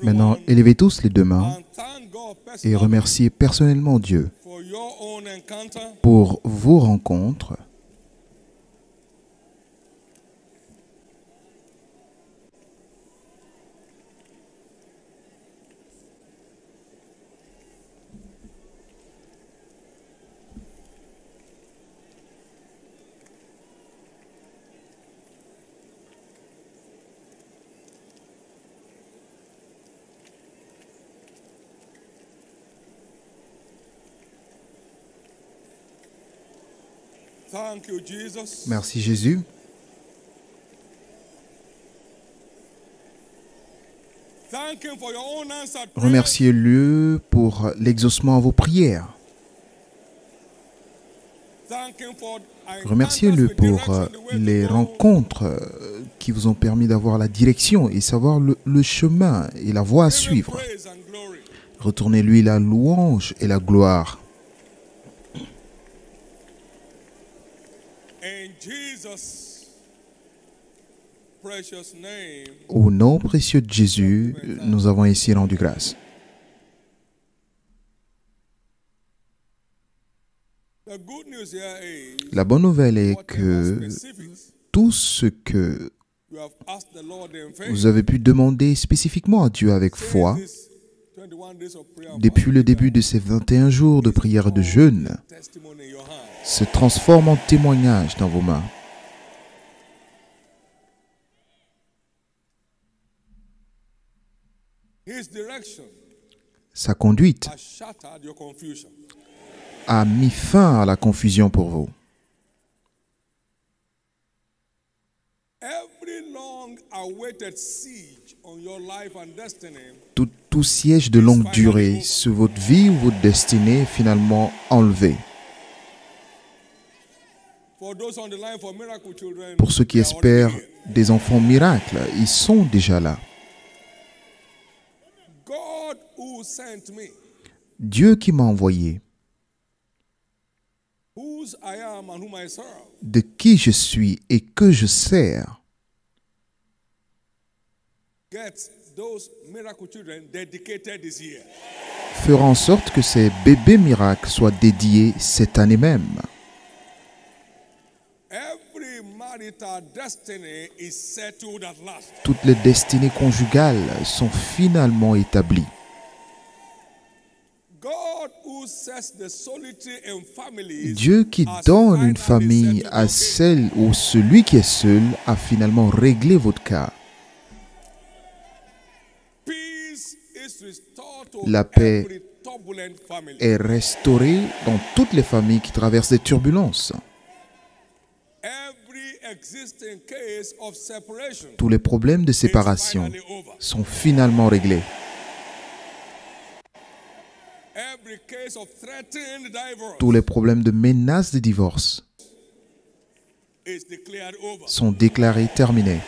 Maintenant, élevez tous les deux mains et remerciez personnellement Dieu pour vos rencontres. Merci Jésus. Remerciez-le pour l'exaucement à vos prières. Remerciez-le pour les rencontres qui vous ont permis d'avoir la direction et savoir le chemin et la voie à suivre. Retournez-lui la louange et la gloire. Au nom précieux de Jésus, nous avons ici rendu grâce. La bonne nouvelle est que tout ce que vous avez pu demander spécifiquement à Dieu avec foi, depuis le début de ces 21 jours de prière et de jeûne, se transforme en témoignage dans vos mains. Sa conduite a mis fin à la confusion pour vous. Tout siège de longue durée sur votre vie ou votre destinée est finalement enlevé. Pour ceux qui espèrent des enfants miracles, ils sont déjà là. Dieu qui m'a envoyé, de qui je suis et que je sers, fera en sorte que ces bébés miracles soient dédiés cette année même. Toutes les destinées conjugales sont finalement établies. Dieu qui donne une famille à celle ou celui qui est seul a finalement réglé votre cas. La paix est restaurée dans toutes les familles qui traversent des turbulences. Tous les problèmes de séparation sont finalement réglés. Tous les problèmes de menace de divorce sont déclarés terminés.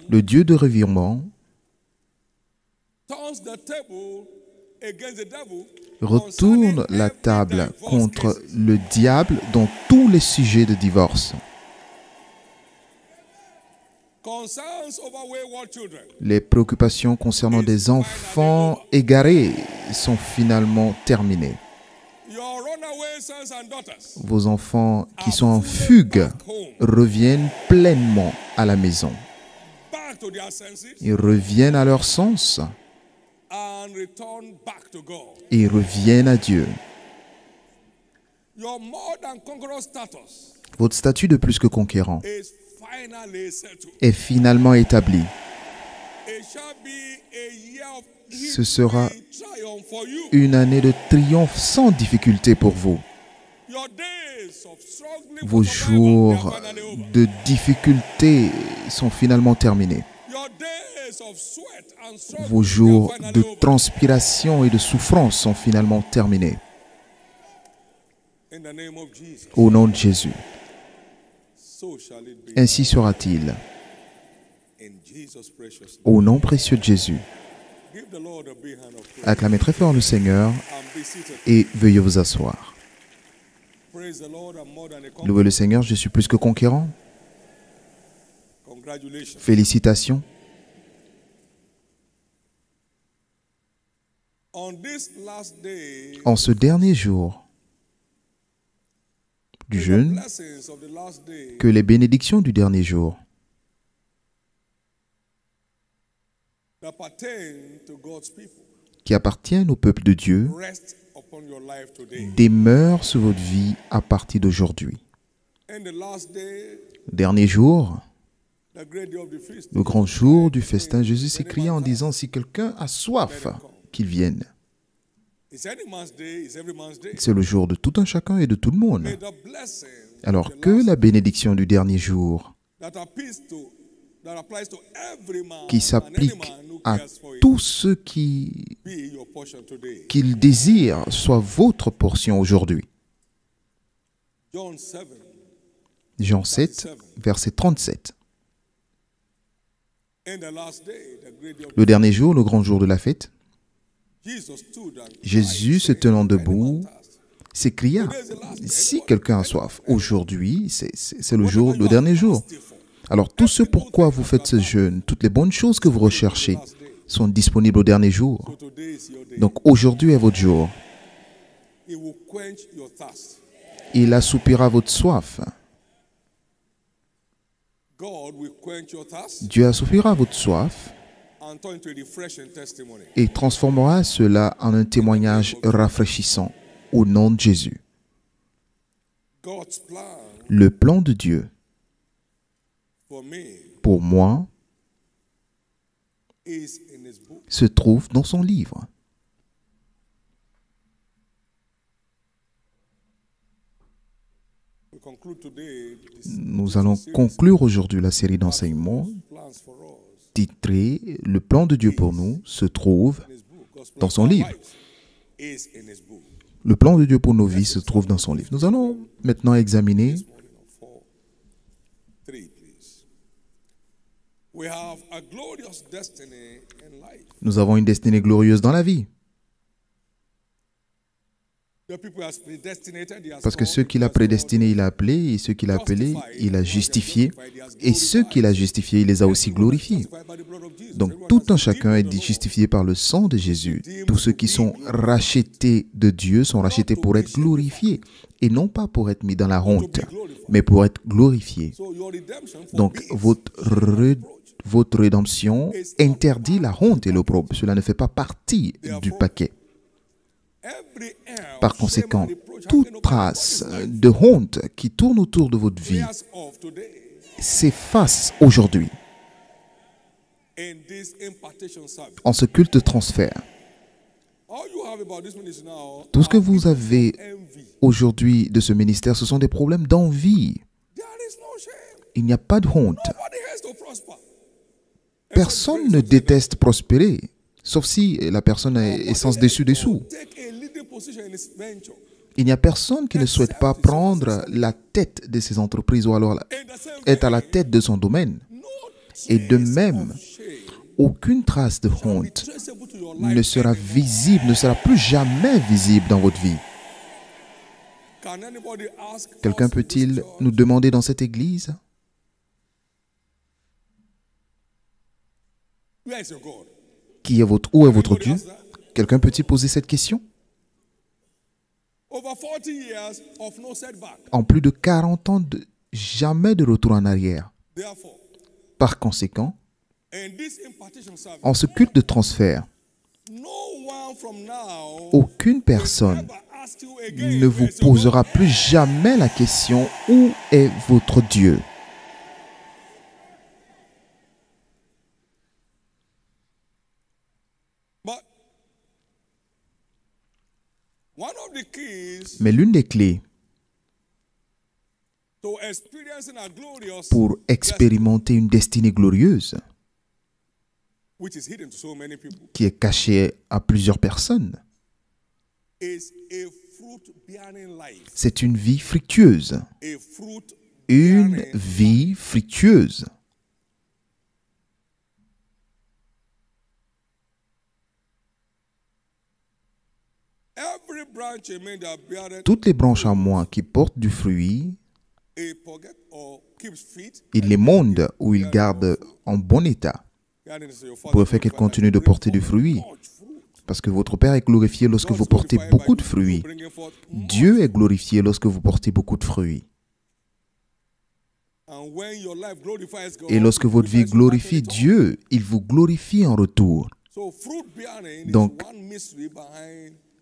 Le Dieu de revirement retourne la table contre le diable dans tous les sujets de divorce. Les préoccupations concernant des enfants égarés sont finalement terminées. Vos enfants qui sont en fugue reviennent pleinement à la maison. Ils reviennent à leur sens. Et ils reviennent à Dieu. Votre statut de plus que conquérant est finalement établi. Ce sera une année de triomphe sans difficulté pour vous. Vos jours de difficulté sont finalement terminés. Vos jours de transpiration et de souffrance sont finalement terminés. Au nom de Jésus. Ainsi sera-t-il. Au nom précieux de Jésus. Acclamez très fort le Seigneur et veuillez vous asseoir. Louez le Seigneur, je suis plus que conquérant. Congratulations. Félicitations. On this last day, En ce dernier jour du the jeûne, blessings of the last day que les bénédictions du dernier jour that pertain to God's people qui appartiennent au peuple de Dieu rest upon your life today. demeurent sur votre vie à partir d'aujourd'hui. And the last day, Dernier jour, the great day of the feast, le grand jour du festin, Jésus s'écria en disant, si quelqu'un a soif, qu'il vienne. it's any man's day, it's every man's day. C'est le jour de tout un chacun et de tout le monde. May the blessing Alors que la bénédiction du dernier jour, that applies to every man qui and any s'applique man who à cares for it, tous ceux qui be your portion today. qu'il désire, soit votre portion aujourd'hui. John 7, Jean 7, verset 37. in the last day, the great day of Le dernier jour, le grand jour de la fête, Jesus stood and Jésus, se tenant debout, s'écria, si quelqu'un a soif, aujourd'hui, c'est le jour, le dernier jour. Alors tout ce pourquoi vous faites ce jeûne, toutes les bonnes choses que vous recherchez sont disponibles au dernier jour. so today is your day. Donc aujourd'hui est votre jour. He will quench your thirst. Il assoupira votre soif. God will quench your thirst Dieu assoupira votre soif and turn into a refreshing testimony. et transformera cela en un témoignage rafraîchissant au nom de Jésus. God's plan Le plan de Dieu for me pour moi is in his book. se trouve dans son livre. We conclude today this Nous allons conclure aujourd'hui la série d'enseignements plans for us titrée Le plan de Dieu pour nous se trouve in his book. God's plan dans son for our livre. lives is in his book. Le plan de Dieu pour nos vies se trouve dans son livre. Nous allons maintenant examiner Morning of 4, 3, please. We have a glorious destiny in life. Nous avons une destinée glorieuse dans la vie. The people he has predestinated, he has Parce que called, ceux qu'il a prédestinés, il a appelés, et ceux qu'il a appelés, il a justifiés, et ceux qu'il a justifiés, il les a aussi glorifiés. justified by the blood of Jesus. Donc Everyone tout has un been chacun est redeemed of the Lord. justifié par le sang de Jésus. Tous ceux qui sont rachetés de Dieu sont rachetés pour être glorifiés, et non pas pour être mis dans la honte, mais pour être glorifiés. So your redemption Donc forbids votre rédemption interdit la honte et l'opprobre. Cela ne fait pas partie du paquet. every error, Par shame, conséquent, and reproach toute happening over trace your life, de honte qui tourne autour de votre vie prayers of today s'efface aujourd'hui in this impartation service. en ce culte de transfert. All you have about this ministry now Tout ce que are vous avez envy. aujourd'hui de ce ministère, ce sont des problèmes d'envie. There is no shame. Il n'y a pas de honte. Nobody has to prosper. Personne ne déteste prospérer, sauf si la personne est sens dessus-dessous. Take a leading position in his venture. Il n'y a personne qui ne souhaite pas prendre la tête de ses entreprises ou alors In the same être à la vein, tête de son domaine. no Et de trace même, of shame aucune trace de be honte traceable to your ne life sera anymore. visible, ne sera plus jamais visible dans votre vie. Can anybody ask Quelqu'un us in this peut-il church, nous demander dans cette église, where is your God? où est votre Dieu? Quelqu'un peut-il poser cette question? Over 40 years of no setback. En plus de 40 ans, jamais de retour en arrière. Therefore, Par conséquent, in this impartation service, en ce culte de transfert, no one from now aucune personne ever ask you again, ne vous where is your posera God? plus jamais la question « Où est votre Dieu ?» But one of the keys Mais l'une des clés to experiencing a glorious pour expérimenter une destinée glorieuse, which is hidden to so many people, qui est cachée à plusieurs personnes, is a fruit-bearing life. c'est une vie fructueuse. A fruit Une vie fructueuse. Every branch in me that beareth Toutes les branches en moi qui portent du fruit a forget or Il les monde ou il garde en bon état pour le fait qu'elles continuent de porter du fruit. Parce que votre Père est glorifié lorsque vous portez beaucoup de fruits. Dieu est glorifié lorsque vous portez beaucoup de fruits. Et lorsque votre vie glorifie Dieu, il vous glorifie en retour. Donc,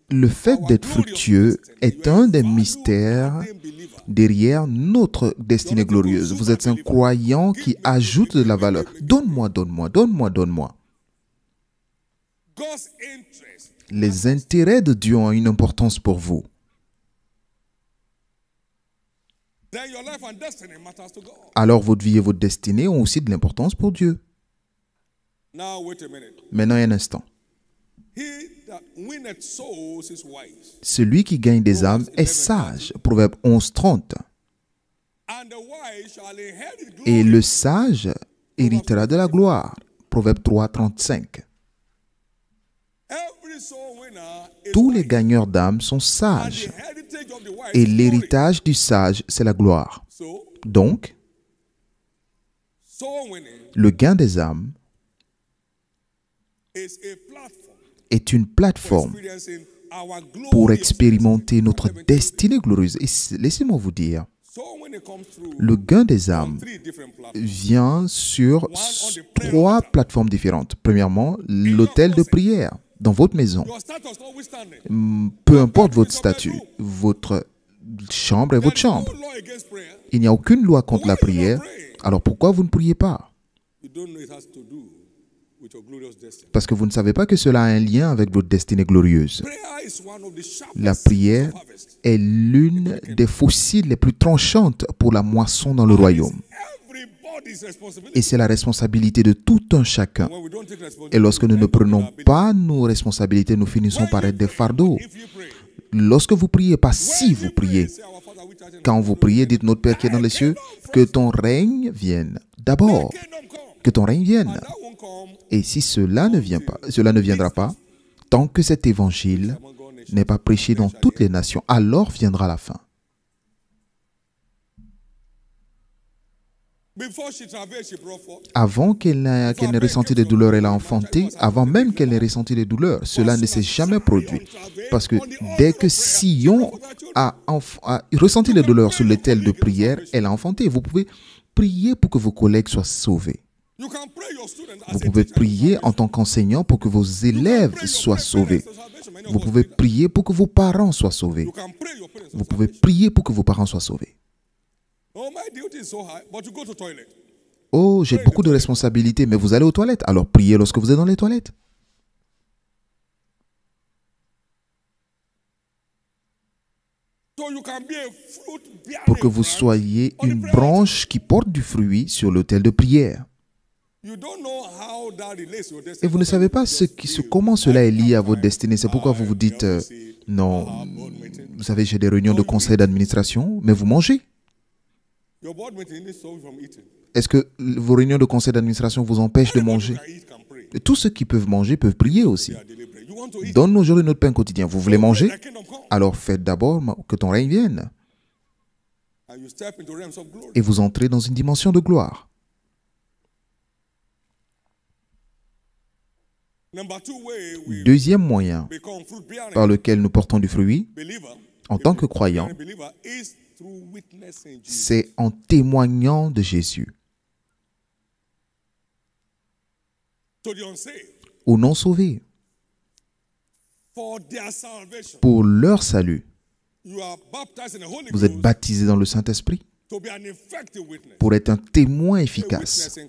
le fait d'être fructueux est un des mystères derrière notre destinée glorieuse. Vous êtes un croyant qui ajoute de la valeur. Donne-moi, donne-moi, donne-moi, donne-moi. Les intérêts de Dieu ont une importance pour vous. Alors votre vie et votre destinée ont aussi de l'importance pour Dieu. Maintenant, un instant. Celui qui gagne des âmes est sage. Proverbe 11:30. Et le sage héritera de la gloire. Proverbe 3:35. Tous les gagneurs d'âmes sont sages. Et l'héritage du sage, c'est la gloire. Donc, le gain des âmes est une plateforme pour expérimenter notre destinée glorieuse. Et laissez-moi vous dire, le gain des âmes vient sur 3 plateformes différentes. Premièrement, l'autel de prière dans votre maison. Peu importe votre statut, votre chambre est votre chambre. Il n'y a aucune loi contre la prière. Alors pourquoi vous ne priez pas? Parce que vous ne savez pas que cela a un lien avec votre destinée glorieuse. La prière est l'une des fossiles les plus tranchantes pour la moisson dans le royaume. Et c'est la responsabilité de tout un chacun. Et lorsque nous ne prenons pas nos responsabilités, nous finissons par être des fardeaux. Lorsque vous priez, pas si vous priez. Quand vous priez, dites: Notre Père qui est dans les cieux, que ton règne vienne. D'abord, que ton règne vienne. Et si cela ne vient pas, cela ne viendra pas, tant que cet évangile n'est pas prêché dans toutes les nations, alors viendra la fin. Avant qu'elle n'ait ressenti des douleurs, elle a enfanté. Avant même qu'elle n'ait ressenti des douleurs, cela ne s'est jamais produit. Parce que dès que Sion a ressenti des douleurs sur l'autel de prière, elle a enfanté. Vous pouvez prier pour que vos collègues soient sauvés. Vous pouvez prier en tant qu'enseignant pour que vos élèves soient sauvés. Vous pouvez prier pour que vos parents soient sauvés. Vous pouvez prier pour que vos parents soient sauvés. Oh, j'ai beaucoup de responsabilités, mais vous allez aux toilettes. Alors priez lorsque vous êtes dans les toilettes. Pour que vous soyez une branche qui porte du fruit sur l'autel de prière. Et vous ne savez pas comment cela est lié à votre destinée. C'est pourquoi vous vous dites, non, vous savez, j'ai des réunions de conseil d'administration, mais vous mangez. Est-ce que vos réunions de conseil d'administration vous empêchent de manger? Et tous ceux qui peuvent manger peuvent prier aussi. Donne-nous aujourd'hui notre pain quotidien. Vous voulez manger? Alors faites d'abord que ton règne vienne. Et vous entrez dans une dimension de gloire. Deuxième moyen par lequel nous portons du fruit en tant que croyants, c'est en témoignant de Jésus. Aux non-sauvés, pour leur salut, vous êtes baptisés dans le Saint-Esprit pour être un témoin efficace.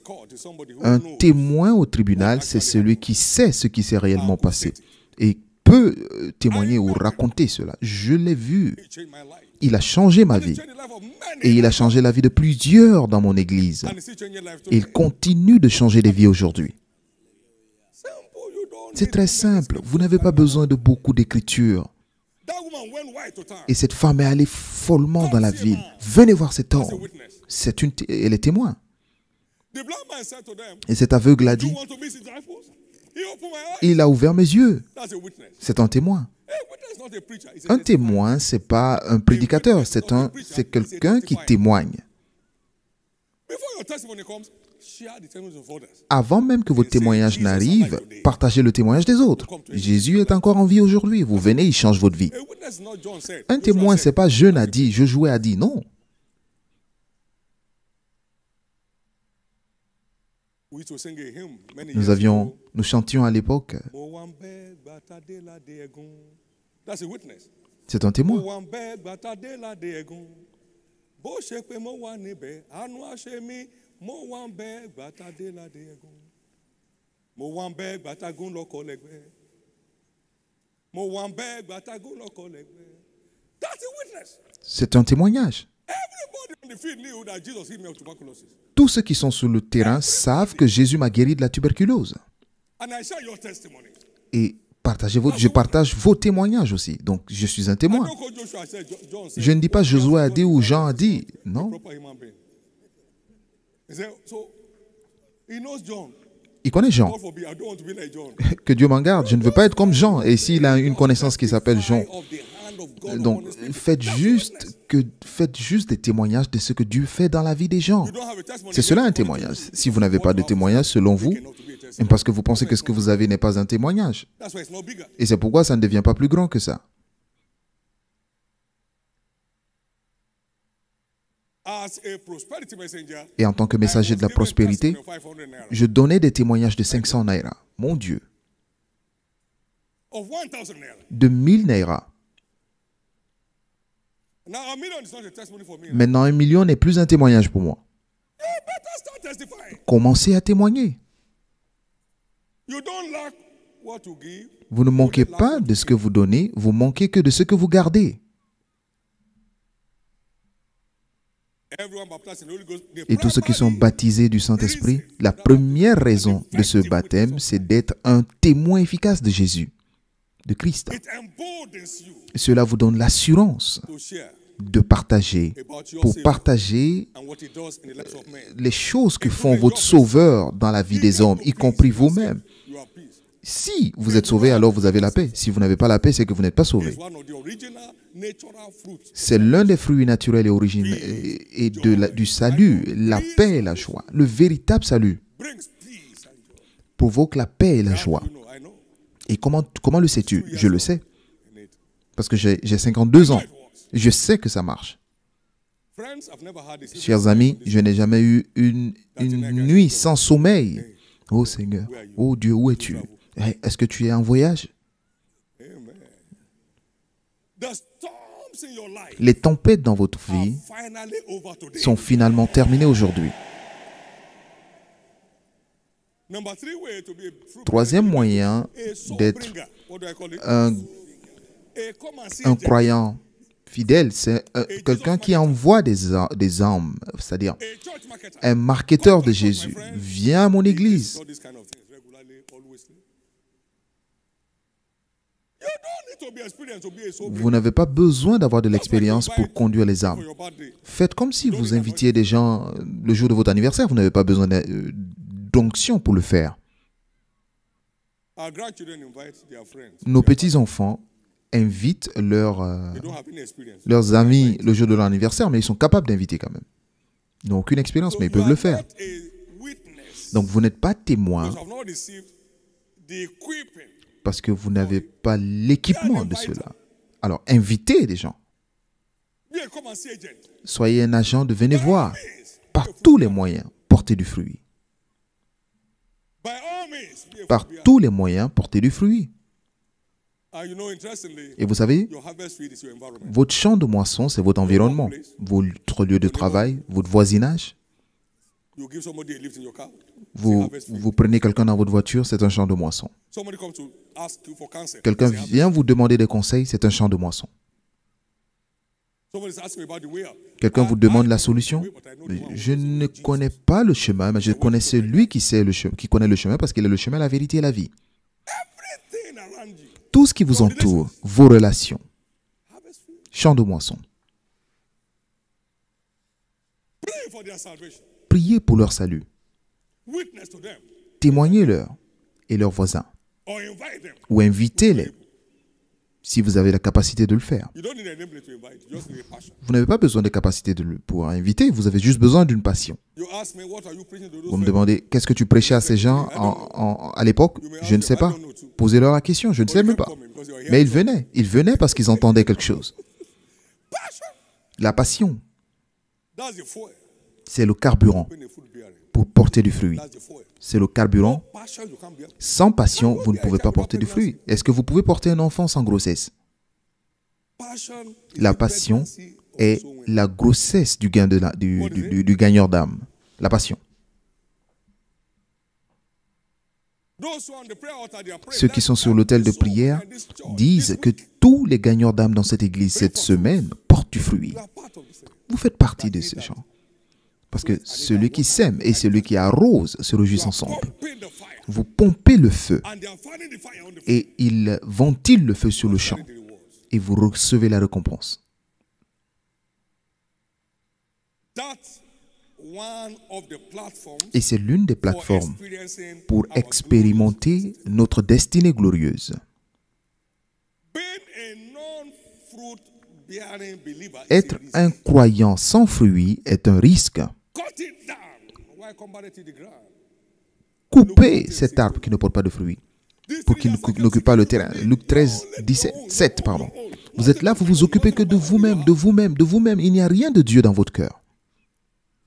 Un témoin au tribunal, c'est celui qui sait ce qui s'est réellement passé et peut témoigner ou raconter cela. Je l'ai vu. Il a changé ma vie. Et il a changé la vie de plusieurs dans mon église. Il continue de changer des vies aujourd'hui. C'est très simple. Vous n'avez pas besoin de beaucoup d'écriture. Et cette femme est allée follement dans la ville. Venez voir cet homme. Elle est témoin. Et cet aveugle a dit, il a ouvert mes yeux. C'est un témoin. Un témoin, ce n'est pas un prédicateur, c'est quelqu'un qui témoigne. your testimony comes, share the testimonies of others. Avant même que votre témoignage n'arrive, partagez le témoignage des autres. Jésus est encore en vie aujourd'hui. Vous venez, il change votre vie. A witness is not John said. Un témoin, c'est pas Jeune a dit, Josué a dit, non. We used to sing a hymn many Nous years ago. chantions à l'époque. Mowambe batadela de egun. That's a witness. C'est un témoin. Mowambe batadela de egun. Bó ṣe pé mo wà níbẹ̀, àánú á ṣe mí. Mowambe batadela de egun. Mowambe batagun lọkọ lẹ́gbẹ́. Mowambe batagun lọkọ lẹ́gbẹ́. That's a witness. C'est un témoignage. Everybody on the field knew that Jesus healed me of tuberculosis. Tous ceux qui sont sur le terrain savent que Jésus m'a guéri de la tuberculose. And I share your testimony. Et je partage vos témoignages aussi. Donc, je suis un témoin. I don't call Joshua said, John said, Je ne dis pas Josué a dit ou Jean a dit. Non. proper human being. He said, so he knows John. Il connaît Jean. God forbid, I don't want to be like John. Que Dieu m'en garde. Je ne veux pas être comme Jean. Et s'il a une connaissance qui s'appelle Jean, Of the hand of God donc upon his people. faites juste des témoignages de ce que Dieu fait dans la vie des gens. You don't have a testimony. C'est cela un témoignage. Si vous n'avez pas de témoignage selon vous, Not to be a testimony. parce que vous pensez que ce que vous avez n'est pas un témoignage. That's why it's not bigger. Et c'est pourquoi ça ne devient pas plus grand que ça. As a prosperity messenger, Et en tant que messager de la prospérité, of 500 naira, je donnais des témoignages de 500 naira. Mon Dieu. of 1,000 naira. De 1000 naira. Now a million is not a testimony for me. Maintenant, 1 million n'est plus un témoignage pour moi. You better start testifying. Commencez à témoigner. You don't lack what to give. Vous ne manquez pas de ce que vous donnez, vous manquez que de ce que vous gardez. Everyone baptized in the Holy Ghost. The Et tous ceux qui sont primary baptisés du Saint-Esprit, la première raison de ce baptême, c'est d'être un témoin efficace de Jésus, de Christ. it emboldens you Cela vous donne l'assurance to share de partager, about your pour Savior partager and what he does in the lives of men. les choses que font votre Sauveur dans la vie des hommes, y compris vous-même. You have peace. Si vous êtes sauvé, alors vous avez la paix. Si vous n'avez pas la paix, c'est que vous n'êtes pas sauvé. It's one of the original natural fruits. C'est l'un des fruits naturels et origines et du salut, la paix et la joie. Le véritable salut Brings peace and joy. provoque la paix et la joie. You know, I know. Et comment le sais-tu? Je le sais, In it. parce que j'ai 52 ans. Je sais que ça marche. Friends, I've never had this. Chers amis, je n'ai jamais eu une nuit sans sommeil. Oh Seigneur, oh Dieu, où es-tu? Est-ce que tu es en voyage? Amen. The storms in your life Les tempêtes dans votre vie are finally over today. sont finalement terminées aujourd'hui. Number 3 way to be a fruit Troisième moyen a soul d'être bringer. What do I call it? un A come and see un agent. croyant fidèle, c'est quelqu'un qui envoie des âmes, c'est-à-dire A church marketer. un marketeur de Jésus. Viens à mon église. Do this kind of things regularly, always. You don't need to be experienced to be a soul bringer Vous n'avez pas besoin d'avoir de l'expérience pour conduire les for âmes. your birthday. Faites comme si vous invitiez des gens le jour de votre anniversaire. Vous n'avez pas besoin d'onction pour le faire. Our grandchildren invite their friends. Nos petits-enfants invitent They don't have any experience. leurs amis le jour de leur anniversaire, mais ils sont capables d'inviter quand même. Ils n'ont aucune expérience, mais ils You peuvent are le faire. not a witness. Donc vous n'êtes pas témoin Because I've not received the equipping. parce que vous n'avez pas l'équipement de cela. Alors invitez des gens. Be a come and see agent. Soyez un agent de venez voir. Par tous les moyens, portez du fruit. By all means, be a Par fruit bearer. tous les moyens, portez du fruit. And you know, interestingly, Et vous savez, your harvest field is your environment. votre champ de moisson, c'est votre environnement, votre lieu de travail, votre voisinage. You give somebody a lift in your car. Vous prenez quelqu'un dans votre voiture, c'est un champ de moisson. Somebody comes to ask you for counsel. Quelqu'un It's a harvest. vient vous demander des conseils, c'est un champ de moisson. Somebody's asking about the way out. Quelqu'un vous demande la solution. But I know the one who Je ne connais pas le chemin, mais je connais celui qui connaît le chemin parce qu'il est le chemin, la vérité et la vie. everything around you. Tout ce qui vous entoure, vos relations, Harvest field. champ de moisson. Pray for their salvation. Priez pour leur salut. Witness to them. Témoignez-leur et leurs voisins. Or invite them. Ou invitez-les si vous avez la capacité de le faire. You don't need a name plate to invite. You just need a passion. Vous n'avez pas besoin de capacité pour inviter, vous avez juste besoin d'une passion. You ask me, what are you preaching to those Vous me people? demandez, qu'est-ce que tu prêchais à ces gens à l'époque? Je ne sais pas. Posez-leur la question, je ne sais même pas. Mais ils venaient parce qu'ils entendaient quelque chose. Passion. La passion, That's the fuel. c'est le carburant Being a fruit bearing. pour porter du fruit. That's the fuel. C'est le carburant. Passion, you can't bear. Sans passion, vous ne pouvez pas porter du fruit. Est-ce que vous pouvez porter un enfant sans grossesse? Passion is La the passion pregnancy of est soul winner. la grossesse du du gagneur d'âme. La passion. Those who are on the prayer altar, they are praying. Ceux qui sont sur l'autel de prière disent que tous les gagneurs d'âme dans cette église cette semaine portent du fruit. You are part of this. Vous faites partie de ces gens. Parce que celui qui sème et celui qui arrose se réjouissent ensemble. Pumping the fire. Vous pompez le feu And they are fanning the fire on the et il ventile le feu sur le champ the rewards. et vous recevez la récompense. That's one of the platforms Et c'est l'une des for plateformes experiencing pour our expérimenter notre destinée glorieuse. being a non-fruit bearing believer is Être a risk. un croyant sans fruit est un risque. Cut it down. Why combat it to the ground? Coupez cet arbre qui ne porte pas de fruits These pour three qu'il years n'occupe pas le terrain. Luc 13, 7, pardon. Vous êtes là, vous vous occupez que de vous-même, de vous-même, de vous-même. Il n'y a rien de Dieu dans votre cœur.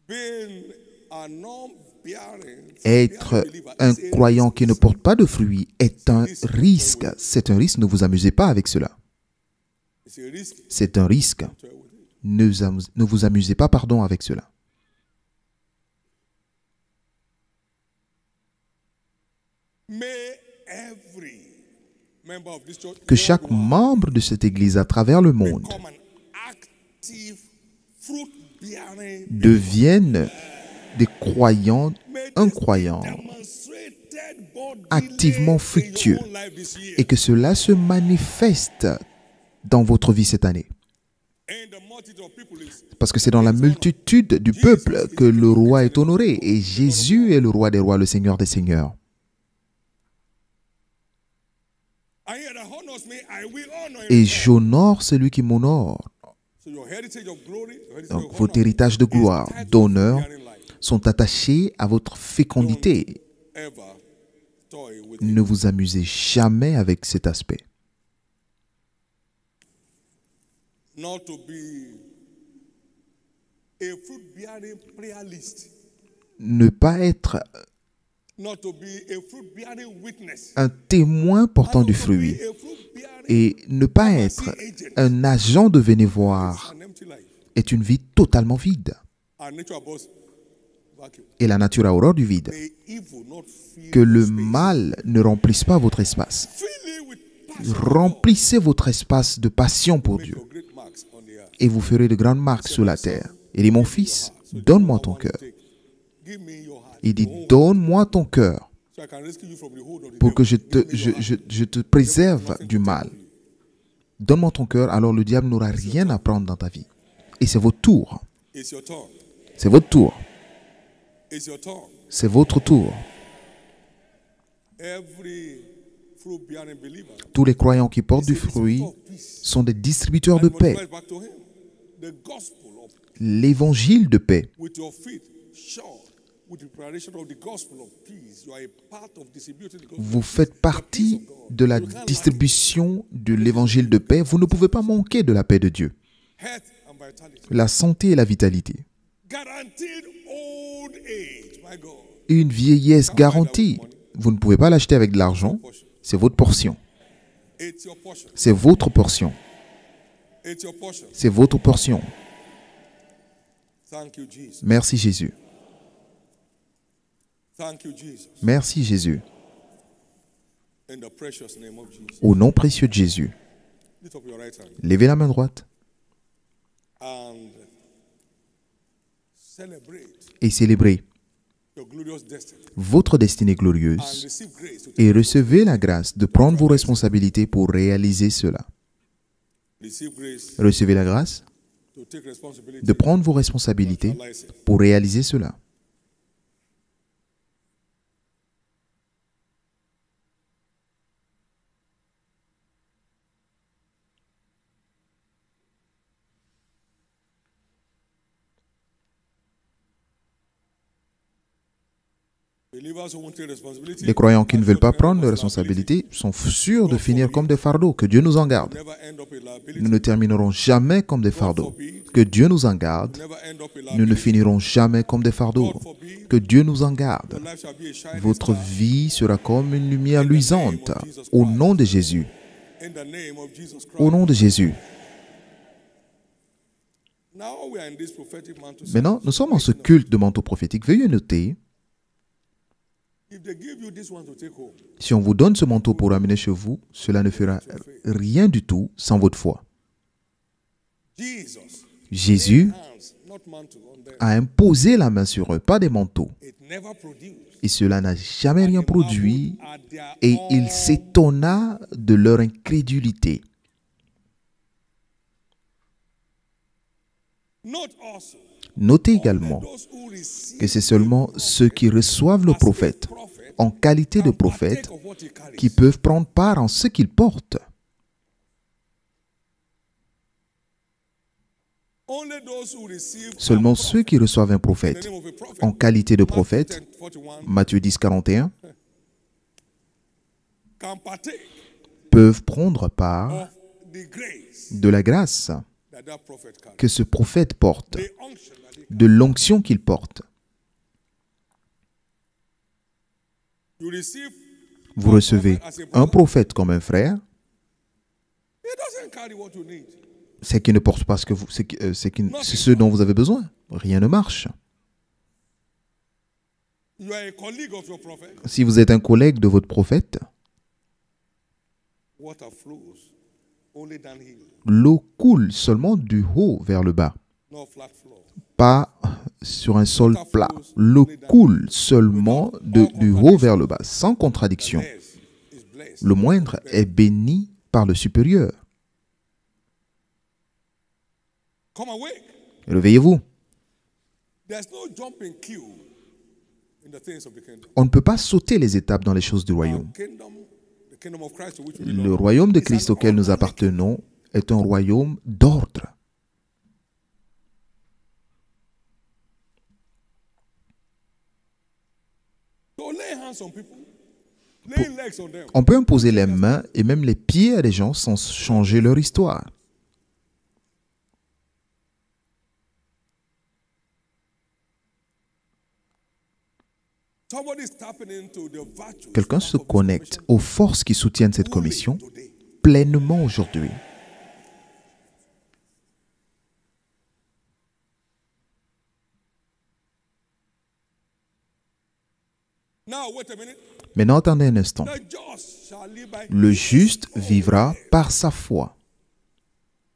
being a non-bearing Être believer un is a croyant qui ne porte pas de fruits est un risque. C'est un risque, ne vous amusez pas avec cela. It's a risk. C'est un risque. Ne vous amusez pas, pardon, avec cela. May every member of this church Que chaque membre de cette église à travers le monde become an active fruit bearing devienne des croyants, un croyant demonstrated bodily activement in fructueux your own life this year. et que cela se manifeste dans votre vie cette année. And the multitude of people is Parce que c'est dans la multitude du peuple que le roi est honoré et Jésus est le roi des rois, le Seigneur des seigneurs. I hear that honors me, I will honor Et him. j'honore celui qui m'honore. So your heritage of glory, your heritage Donc, of votre honor héritage de gloire, is tied to d'honneur fruit-bearing life. sont attachés à votre fécondité. Ever toy with it. Ne vous amusez jamais avec cet aspect. Not to be a fruit bearing prayer list. Ne pas être Not to be a fruit bearing witness. un témoin portant du Not to fruit be a fruit bearing et ne pas être un agent de venez voir an empty life. est une vie totalement vide. Our nature boss vacuum. Et la nature a horreur du vide. May evil not fill Que le your space. mal ne remplisse pas votre espace. Fill it with passion. Remplissez votre espace de passion pour Make Dieu your great marks on the earth. et vous ferez de grandes marques sur la terre. Il dit, mon fils, donne-moi ton cœur. Give me your heart. Il dit, donne-moi ton cœur So I can rescue you from the hold of the pour que devil. je te préserve du mal. Donne-moi ton cœur, alors le diable n'aura rien à prendre dans ta vie. Et c'est votre tour. It's your turn. C'est votre tour. It's your turn. C'est votre tour. Every fruit bearing believer Tous les croyants qui portent du is a fruit distributor of peace. sont des distributeurs de And paix. multiply it back to him. The gospel of L'évangile de paix. with your feet sure with the preparation of the gospel of peace. You are a part of distributing the gospel. Vous faites partie de la distribution de l'évangile de paix. Vous ne pouvez pas manquer de la paix de Dieu. Health and vitality. La santé et la vitalité. Guaranteed old age. My God. Une vieillesse garantie. Vous ne pouvez pas l'acheter avec de l'argent. C'est votre portion. It's your portion. C'est votre portion. It's your portion. C'est votre portion. Thank you, Jesus. Merci Jésus. Thank you, Jesus. Merci Jésus. In the precious name of Jesus. Au nom précieux de Jésus. Lift up your right hand Levez la main droite and celebrate et célébrez your glorious destiny votre destinée and glorieuse receive grace to et recevez la grâce de prendre vos responsabilités pour réaliser cela. receive grace Recevez la grâce to take responsibility de prendre vos responsabilités to realize it. pour réaliser cela. Believers who won't take responsibility, Les croyants qui ne veulent pas prendre leurs responsabilités sont sûrs de finir comme des fardeaux. Que Dieu nous en garde. never end up a liability. Nous ne terminerons jamais comme des fardeaux. Que Dieu nous en garde. Never end up a Nous liability. ne finirons jamais comme des fardeaux. God forbid, Que Dieu nous en garde. your life shall be a shining Votre star vie sera comme une lumière luisante. Au nom de Jésus. in the name of Jesus Christ. Au nom de Jésus. Now we are in this prophetic mantle. Maintenant, nous sommes en ce culte de manteau prophétique. Veuillez noter, If they give you this one to take home, si on vous donne ce manteau pour amener chez vous, cela ne fera rien du tout sans votre foi. Jesus, Jésus hands, not mantle on them. a imposé la main sur eux, pas des manteaux. It never produced. Et cela n'a jamais rien produit. At their Et il own- s'étonna de leur incrédulité. Not also Notez également those who receive que c'est seulement ceux qui reçoivent le prophète prophet en qualité de prophète partake of what he carries. qui peuvent prendre part en ce qu'il porte. Only those who receive Seulement ceux qui reçoivent un the prophète name of a prophet. en qualité de prophète, 41 Matthieu 10, 41, can partake peuvent prendre part of the grace de la grâce that prophet carries. que ce prophète porte, The unction that he de l'onction qu'il porte. You receive, Vous recevez un prophète comme un frère, he doesn't carry what you need. c'est qui ne porte pas ce que vous, c'est ce dont vous avez besoin. Rien ne marche. You are a colleague of your prophet. Si vous êtes un collègue de votre prophète, Water flows only downhill, l'eau coule seulement du haut vers le bas, not flat floor. pas sur un sol plat. L'eau coule seulement du haut vers le bas, sans contradiction. Yes, is blessed. Le moindre est béni par le supérieur. Come awake. Réveillez-vous. There's no jumping queue in the things of the kingdom. On ne peut pas sauter les étapes dans les choses du royaume. The kingdom of Christ to which we Le belong. royaume de Christ auquel nous appartenons est un royaume d'ordre. So lay hands on people, lay legs on them. On peut imposer les mains et même les pieds à des gens sans changer leur histoire. Somebody is tapping into the virtues Quelqu'un se of this connecte commission aux forces qui soutiennent cette fully commission today. pleinement aujourd'hui. Now wait a minute. Maintenant, attendez un instant. The just shall live by Le his juste own vivra way. par sa foi.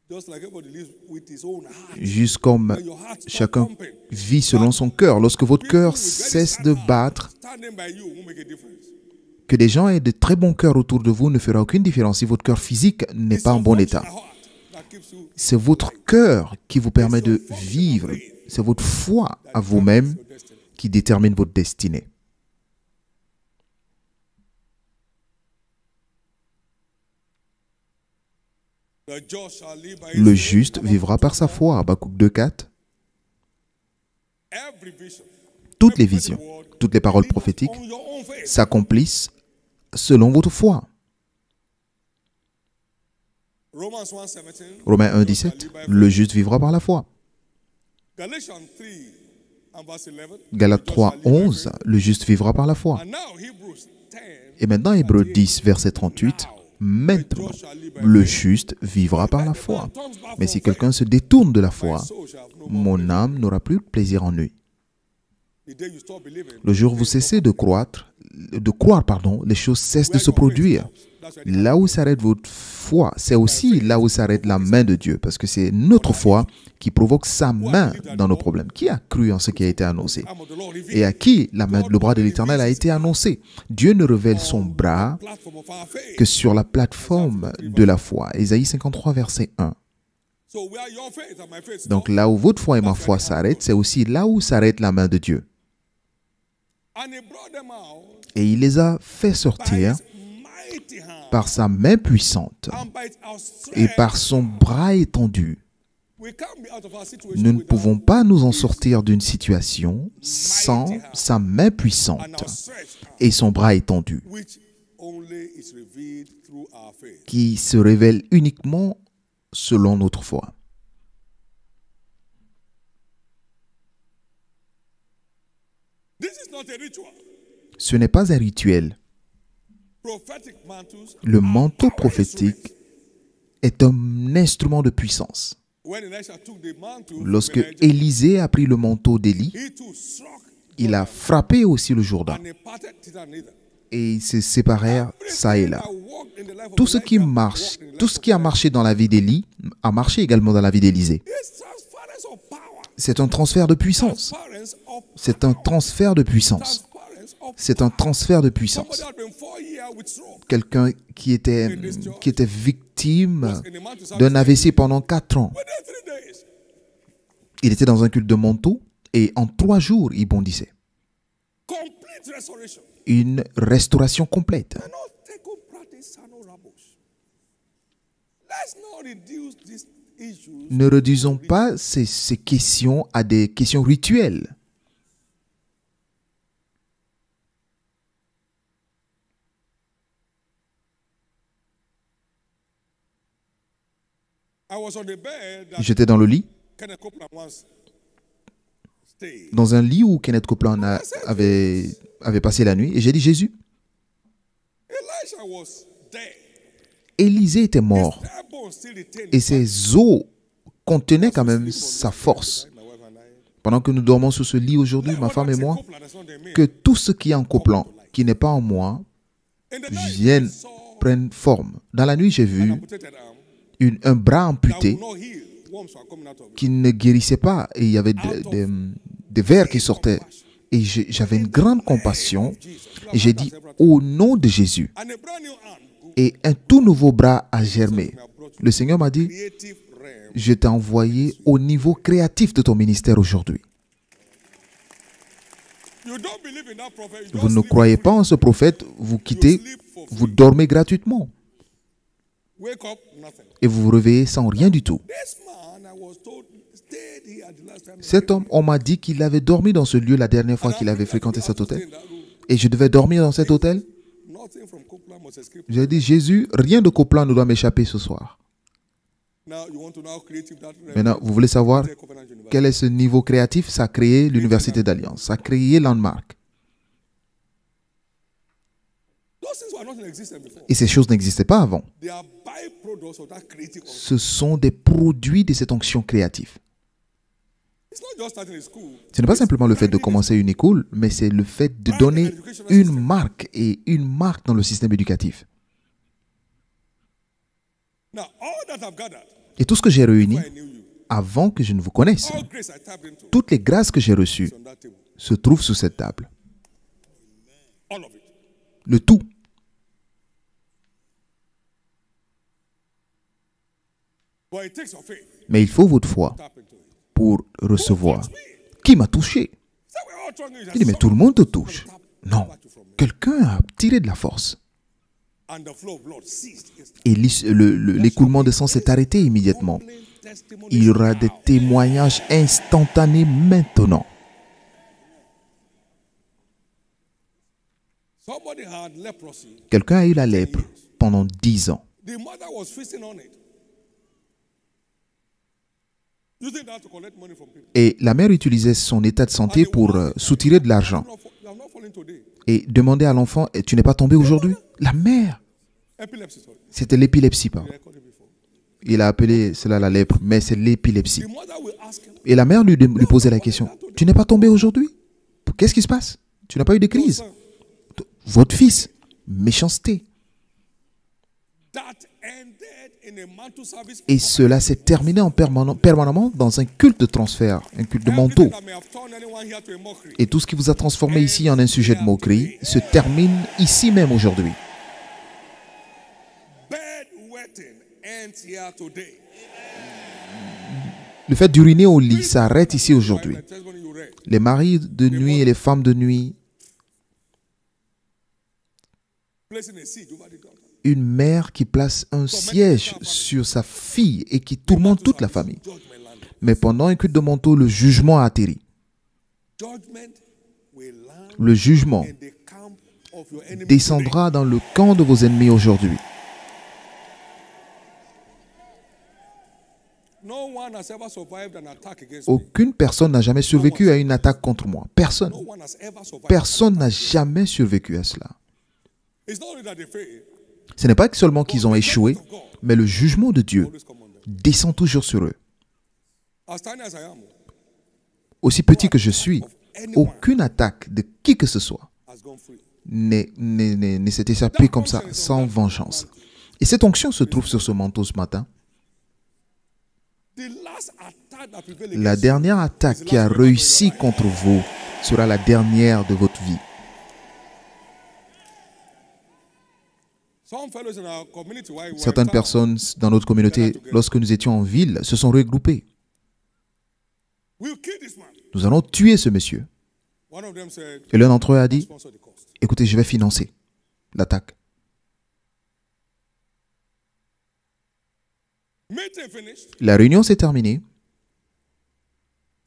Just like everybody lives with his own heart. Juste comme When your heart stops chacun pumping, vit selon son cœur. Lorsque votre cœur cesse de battre, standing by you won't make a difference. que des gens aient de très bons cœurs autour de vous ne fera aucune différence si votre cœur physique n'est pas en bon état. C'est votre cœur qui vous permet de vivre. C'est votre foi à vous-même qui détermine votre destinée. Le juste vivra par sa foi. Habakkuk 2,4. Toutes les visions, toutes les paroles prophétiques s'accomplissent selon votre foi. Romains 1,17. Le juste vivra par la foi. Galates 3,11. Le juste vivra par la foi. Et maintenant, Hébreux 10, verset 38. Maintenant, le juste vivra par la foi. Mais si quelqu'un se détourne de la foi, mon âme n'aura plus de plaisir en lui. Le jour où vous cessez de croire, les choses cessent de se produire. Là où s'arrête votre foi, c'est aussi là où s'arrête la main de Dieu, parce que c'est notre foi qui provoque sa main dans nos problèmes. Qui a cru en ce qui a été annoncé? Et à qui le bras de l'Éternel a été annoncé? Dieu ne révèle son bras que sur la plateforme de la foi. Ésaïe 53, verset 1. Donc là où votre foi et ma foi s'arrêtent, c'est aussi là où s'arrête la main de Dieu. Et il les a fait sortir par sa main puissante et par son bras étendu. Nous ne pouvons pas nous en sortir d'une situation sans sa main puissante et son bras étendu, qui se révèle uniquement selon notre foi. Ce n'est pas un rituel. Le manteau prophétique est un instrument de puissance. Lorsque Élisée a pris le manteau d'Élie, il a frappé aussi le Jourdain et ils se séparèrent ça et là. Tout ce qui marche, tout ce qui a marché dans la vie d'Élie a marché également dans la vie d'Élisée. C'est un transfert de puissance. C'est un transfert de puissance. C'est un transfert de puissance. Quelqu'un qui était victime d'un AVC pendant 4 ans. Il était dans un culte de manteau et en 3 jours, il bondissait. Une restauration complète. Ne réduisons pas ces questions à des questions rituelles. J'étais dans le lit, dans un lit où Kenneth Copeland avait passé la nuit, et j'ai dit, Jésus, Élisée était mort, et ses os contenaient quand même sa force. Pendant que nous dormons sur ce lit aujourd'hui, ma femme et moi, que tout ce qui est en Copeland, qui n'est pas en moi, vienne, prenne forme. Dans la nuit, j'ai vu un bras amputé qui ne guérissait pas et il y avait des vers qui sortaient. Et j'avais une grande compassion et j'ai dit au nom de Jésus. Et un tout nouveau bras a germé. Le Seigneur m'a dit, je t'ai envoyé au niveau créatif de ton ministère aujourd'hui. Vous ne croyez pas en ce prophète, vous quittez, vous dormez gratuitement. Et vous vous réveillez sans rien du tout. Cet homme, on m'a dit qu'il avait dormi dans ce lieu la dernière fois qu'il avait fréquenté cet hôtel. Et je devais dormir dans cet hôtel. J'ai dit, Jésus, rien de Copeland ne doit m'échapper ce soir. Maintenant, vous voulez savoir quel est ce niveau créatif? Ça a créé l'Université d'Alliance. Ça a créé Landmark. Et ces choses n'existaient pas avant. Ce sont des produits de cette onction créative. Ce n'est pas simplement le fait de commencer une école, mais c'est le fait de donner une marque et une marque dans le système éducatif. Et tout ce que j'ai réuni avant que je ne vous connaisse, toutes les grâces que j'ai reçues se trouvent sur cette table. Le tout. Mais il faut votre foi pour recevoir. Qui m'a touché? Il dit, mais tout le monde te touche. Non, quelqu'un a tiré de la force. Et l'écoulement de sang s'est arrêté immédiatement. Il y aura des témoignages instantanés maintenant. Quelqu'un a eu la lèpre pendant 10 ans. Et la mère utilisait son état de santé pour soutirer de l'argent. Et demandait à l'enfant, tu n'es pas tombé aujourd'hui? La mère, c'était l'épilepsie, pardon. Il a appelé cela la lèpre, mais c'est l'épilepsie. Et la mère lui posait la question, tu n'es pas tombé aujourd'hui? Qu'est-ce qui se passe? Tu n'as pas eu de crise? Votre fils, méchanceté. Et cela s'est terminé permanemment dans un culte de transfert, un culte de manteau. Et tout ce qui vous a transformé ici en un sujet de moquerie se termine ici même aujourd'hui. Le fait d'uriner au lit s'arrête ici aujourd'hui. Les maris de nuit et les femmes de nuit. Une mère qui place un siège sur sa fille et qui tourmente toute la famille. Mais pendant un culte de manteau, le jugement a atterri. Judgment will land Le jugement in the camp of your enemy today. descendra dans le camp de vos ennemis aujourd'hui. No one has ever survived an attack against me. Aucune personne n'a jamais survécu à une attaque contre moi. Personne. No one has ever survived. Personne n'a jamais survécu à cela. It's not only that they fail, Ce n'est pas seulement qu'ils ont échoué, mais le jugement de Dieu always come on them. descend toujours sur eux. As tiny as I am, Aussi petit que je suis, aucune attaque de qui que ce soit has gone free. ne s'est échappée comme ça, sans vengeance. Et cette onction se trouve sur ce manteau ce matin. The last attack that prevailed La against you dernière attaque qui a réussi contre vous sera la dernière de votre vie. Some fellows in our community, while we were in Certaines town, personnes dans notre communauté, lorsque nous étions en ville, se sont regroupées. we'll kill this man. Nous allons tuer ce monsieur. One of them said, Et l'un d'entre eux a dit, sponsor the cost. écoutez, je vais financer l'attaque. Meeting finished. La réunion s'est terminée.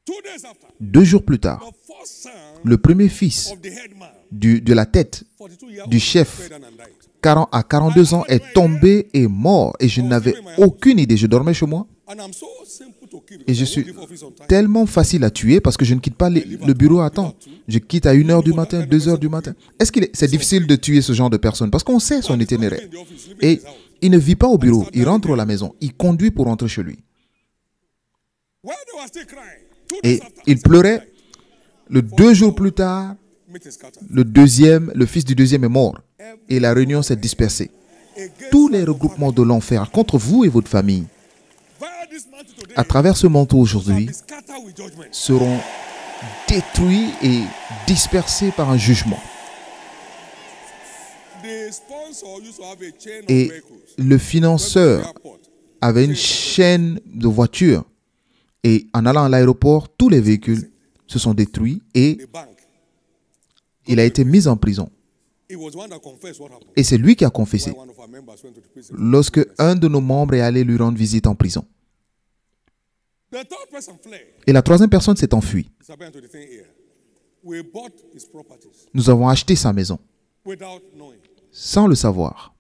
2 days after, 2 jours plus tard, the first son le premier fils of the headman, de la tête 42 years du old, chef fell down and died. à 42 ans est tombé et mort. Et je n'avais aucune idée. Je dormais chez moi. And I'm so simple to kill Et because je I suis won't leave office on time. tellement facile à tuer parce que je ne quitte pas le bureau à temps. Je quitte à 1h du matin, 2h du matin. Est-ce que c'est difficile de tuer ce genre de personne? Parce qu'on sait son itinéraire. In the office, sleeping in Et his house. il ne vit pas au bureau. Il rentre à la maison. Il conduit pour rentrer chez lui. While they were still crying, 2 Et days after, il pleurait. Le 2 jours plus tard, meeting scattered. le fils du deuxième est mort. Et la réunion s'est dispersée. Against Tous les regroupements de l'enfer contre vous et votre famille, via this mantle today, à travers ce manteau shall aujourd'hui, be scattered with judgment. seront détruits et dispersés par un jugement. The sponsor used to have a chain of Et vehicles. le financeur Airport. avait une chaîne de voitures. Et en allant à l'aéroport, tous les véhicules se sont détruits et The bank. il a été mis en prison. It was one that confessed what happened. Et c'est lui qui a confessé Why one of our members went to the prison. lorsque un de nos membres est allé lui rendre visite en prison. The third person fled. Et la troisième personne s'est enfuie. It's happened to the thing here. We bought his properties Nous avons acheté sa maison without knowing. sans le savoir.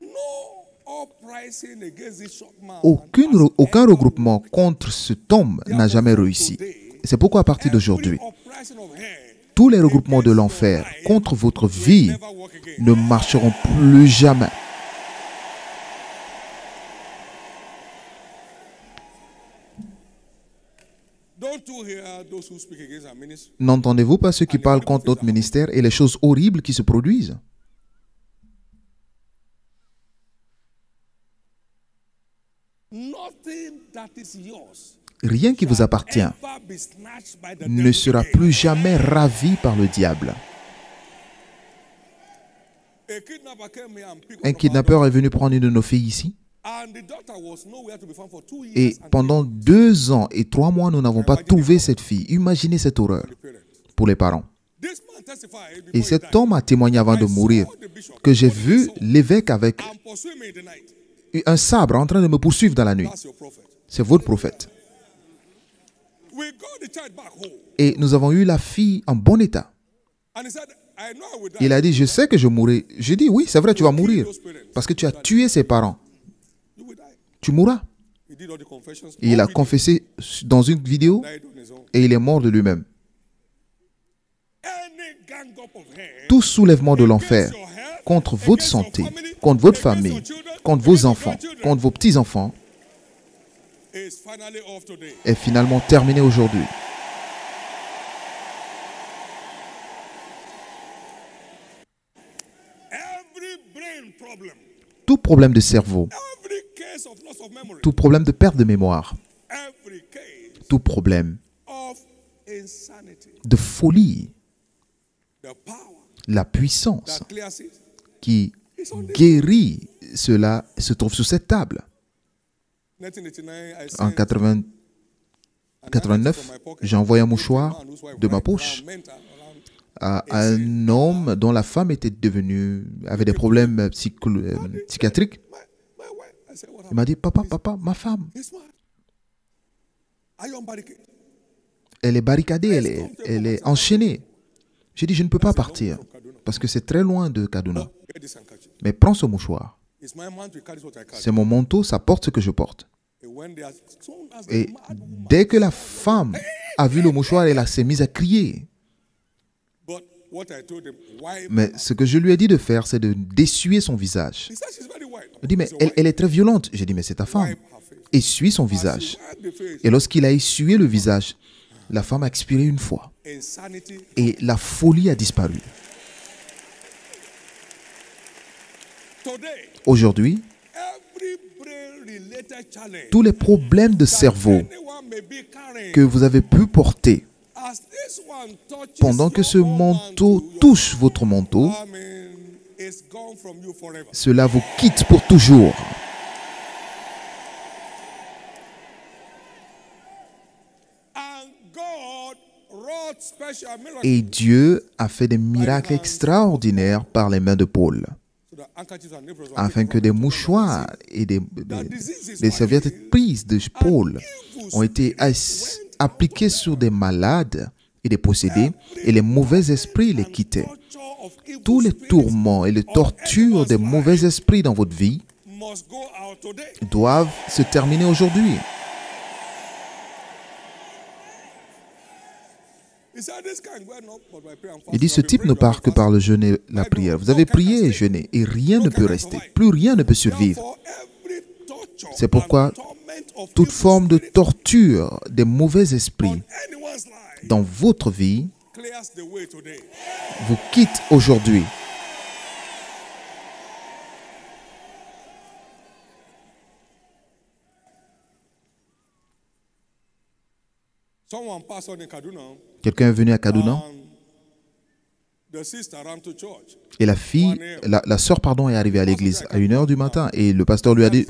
No uprising against this short man. Aucun regroupement contre cet homme n'a jamais réussi. C'est pourquoi à partir d'aujourd'hui, Uprising of hell tous les regroupements de l'enfer contre votre vie never work again. ne marcheront plus jamais. Don't you hear those who speak against our ministry? N'entendez-vous pas ceux qui parlent contre notre ministère et les choses horribles qui se produisent? Nothing that is yours Rien qui vous appartient ever be snatched by the ne devil sera again. plus jamais ravi par le diable. A kidnapper came here and picked Un one of our kidnappeur est venu prendre une de nos filles ici daughters, and the daughter was nowhere to be found for 2 years. et and pendant 2 ans et 3 mois, nous n'avons pas trouvé cette fille. Imaginez cette horreur the parents. pour les parents. This man testified before Et he cet died. homme a témoigné avant de mourir The bishop que j'ai vu l'évêque avec and pursue me in the night. un sabre en train de me poursuivre dans la nuit. That's your prophet. C'est votre prophète. We got the child back home, Et nous avons eu la fille en bon état. and he said, "I know I will die." Il a dit, je sais que je mourrai. J'ai dit, oui, c'est vrai, tu vas mourir. Parce que tu as tué ses parents. You will die. Tu mourras. He did all the confessions. Et il a All video. confessé dans une vidéo Died on his own. et il est mort de lui-même. Any gang up of hell Tout soulèvement de l'enfer against your health, contre votre against your santé, family, contre votre against famille, your children, contre vos against your enfants, grandchildren, contre vos petits-enfants is finally off today. est finalement terminé aujourd'hui. Every brain problem, Tout problème de cerveau, every case of loss of memory, tout problème de perte de mémoire, every case tout problème of insanity, de folie, the power la puissance that clears it qui is on this. guérit cela se trouve sur cette table. 1989, I En sent 80 an 89, from my pocket j'ai envoyé un to a mouchoir man whose wife de ma died poche around mental, around à un homme dont la femme avait des problèmes psychiatriques. my wife. I said, what Il happened? m'a dit, papa, ma femme, He's mad. iron barricade. Elle est barricadée, elle est enchaînée. J'ai dit, je ne peux pas partir parce que c'est très loin de Kaduna. Get this handkerchief. Mais prends ce mouchoir. It's my man to carry what I carry. C'est mon manteau, ça porte ce que je porte. And when they are soon as the Et mad woman, dès que la femme a vu le mouchoir, elle s'est mise à crier. but what I told them, why? Mais ce que je lui ai dit de faire, c'est d'essuyer son visage. He said she's very white. Il dit, mais So elle est très violente. J'ai dit, mais c'est ta femme. wipe her face. Essuie son As visage. she wiped the face, Et lorsqu'il a essuyé le visage, la femme a expiré une fois. insanity. Et la folie a disparu. Today, Aujourd'hui, every brain-related challenge tous les problèmes de that cerveau anyone may be carrying, que vous avez pu porter as this one touches pendant que ce your own manteau mantle, touche votre manteau, I mean, it's gone from you forever. cela vous quitte pour toujours. And God wrought special miracles. Et Dieu a fait des miracles extraordinaires par les mains de Paul, So the handkerchiefs and aprons were afin que des mouchoirs et des serviettes prises de Paul ont été appliquées sur des malades et des possédés, et les mauvais esprits les quittaient. torture of evil Tous les spirits tourments et les tortures des mauvais esprits dans votre vie must go out today. doivent se terminer aujourd'hui. He said, this can go not but by prayer and Il dit, ce type ne part que par le jeûne et la prière. Vous avez prié et jeûné, et rien ne peut rester. Plus rien ne peut survivre. For every torture C'est pourquoi and torment of toute evil forme de spirit torture des mauvais esprits on anyone's life dans votre vie clears the way today. vous quitte aujourd'hui. Someone passed on in Kaduna. Quelqu'un est venu à Kaduna The sister ran to church. et la sœur pardon, est arrivée à l'église à 1h du matin et le pasteur lui a dit,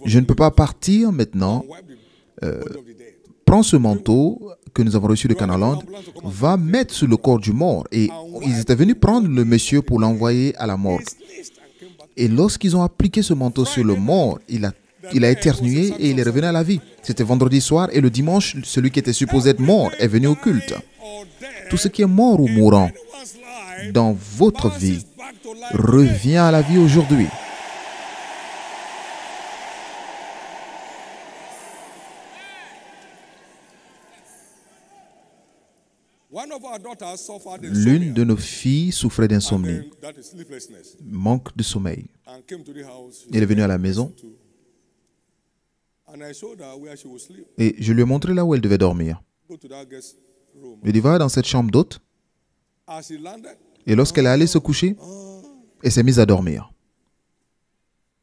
je ne peux pas partir maintenant, Wipe the body of the dead. prends ce manteau que nous avons reçu de Canaland, va mettre sur le corps du mort. Et ils étaient venus prendre le monsieur pour l'envoyer à la morgue. Sneezed and came back. Et lorsqu'ils ont appliqué ce manteau sur le mort, il a éternué et il est revenu à la vie. C'était vendredi soir et le dimanche, celui qui était supposé être mort est venu au culte. Or dead, Tout ce qui est mort ou mourant anyone's life dans votre vie bounces back to life. revient à la vie aujourd'hui. One of our daughters suffered L'une de nos filles souffrait d'insomnie, that is sleeplessness, manque de sommeil. and came to the house. Elle est venue à la maison And I showed her where she would sleep. et je lui ai montré là où elle devait dormir. Go to that guest room. Je lui ai dit, va dans cette chambre d'hôte. As she landed, Et lorsqu'elle est allée se coucher, elle s'est mise à dormir.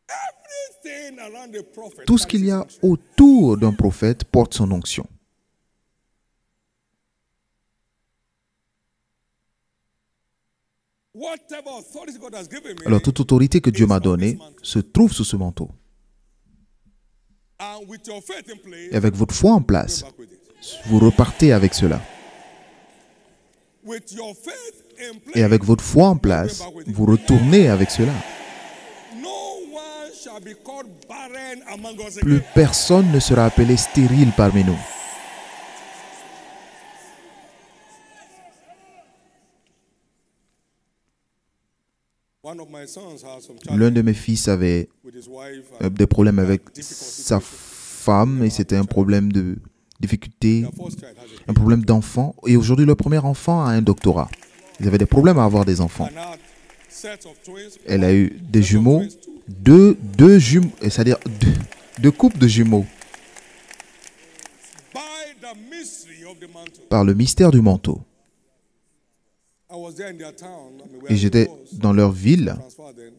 everything around the prophet. Tout ce qu'il y a autour d'un prophète porte son onction. Whatever authority God has given me, Alors toute autorité que Dieu m'a donnée se trouve sous ce manteau. and with your faith in place, Et avec votre foi en place, back with it. vous repartez avec cela. With your faith in place, Et avec votre foi en place, vous retournez avec cela. no one shall be called barren among us Plus again. personne ne sera appelé stérile parmi nous. One of my sons has some L'un challenge de mes fils avait with his wife. des problèmes avec sa femme et c'était un problème de difficulté, Their first child has a un problème d'enfant. Et aujourd'hui, le premier enfant a un doctorat. Ils avaient des problèmes à avoir des enfants. and had sets of twins. Elle a eu des jumeaux, deux jumeaux, c'est-à-dire deux couples de jumeaux By the mystery of the mantle. par le mystère du manteau. I was there in their town. I mean, where Et I j'étais was dans leur ville transferred then.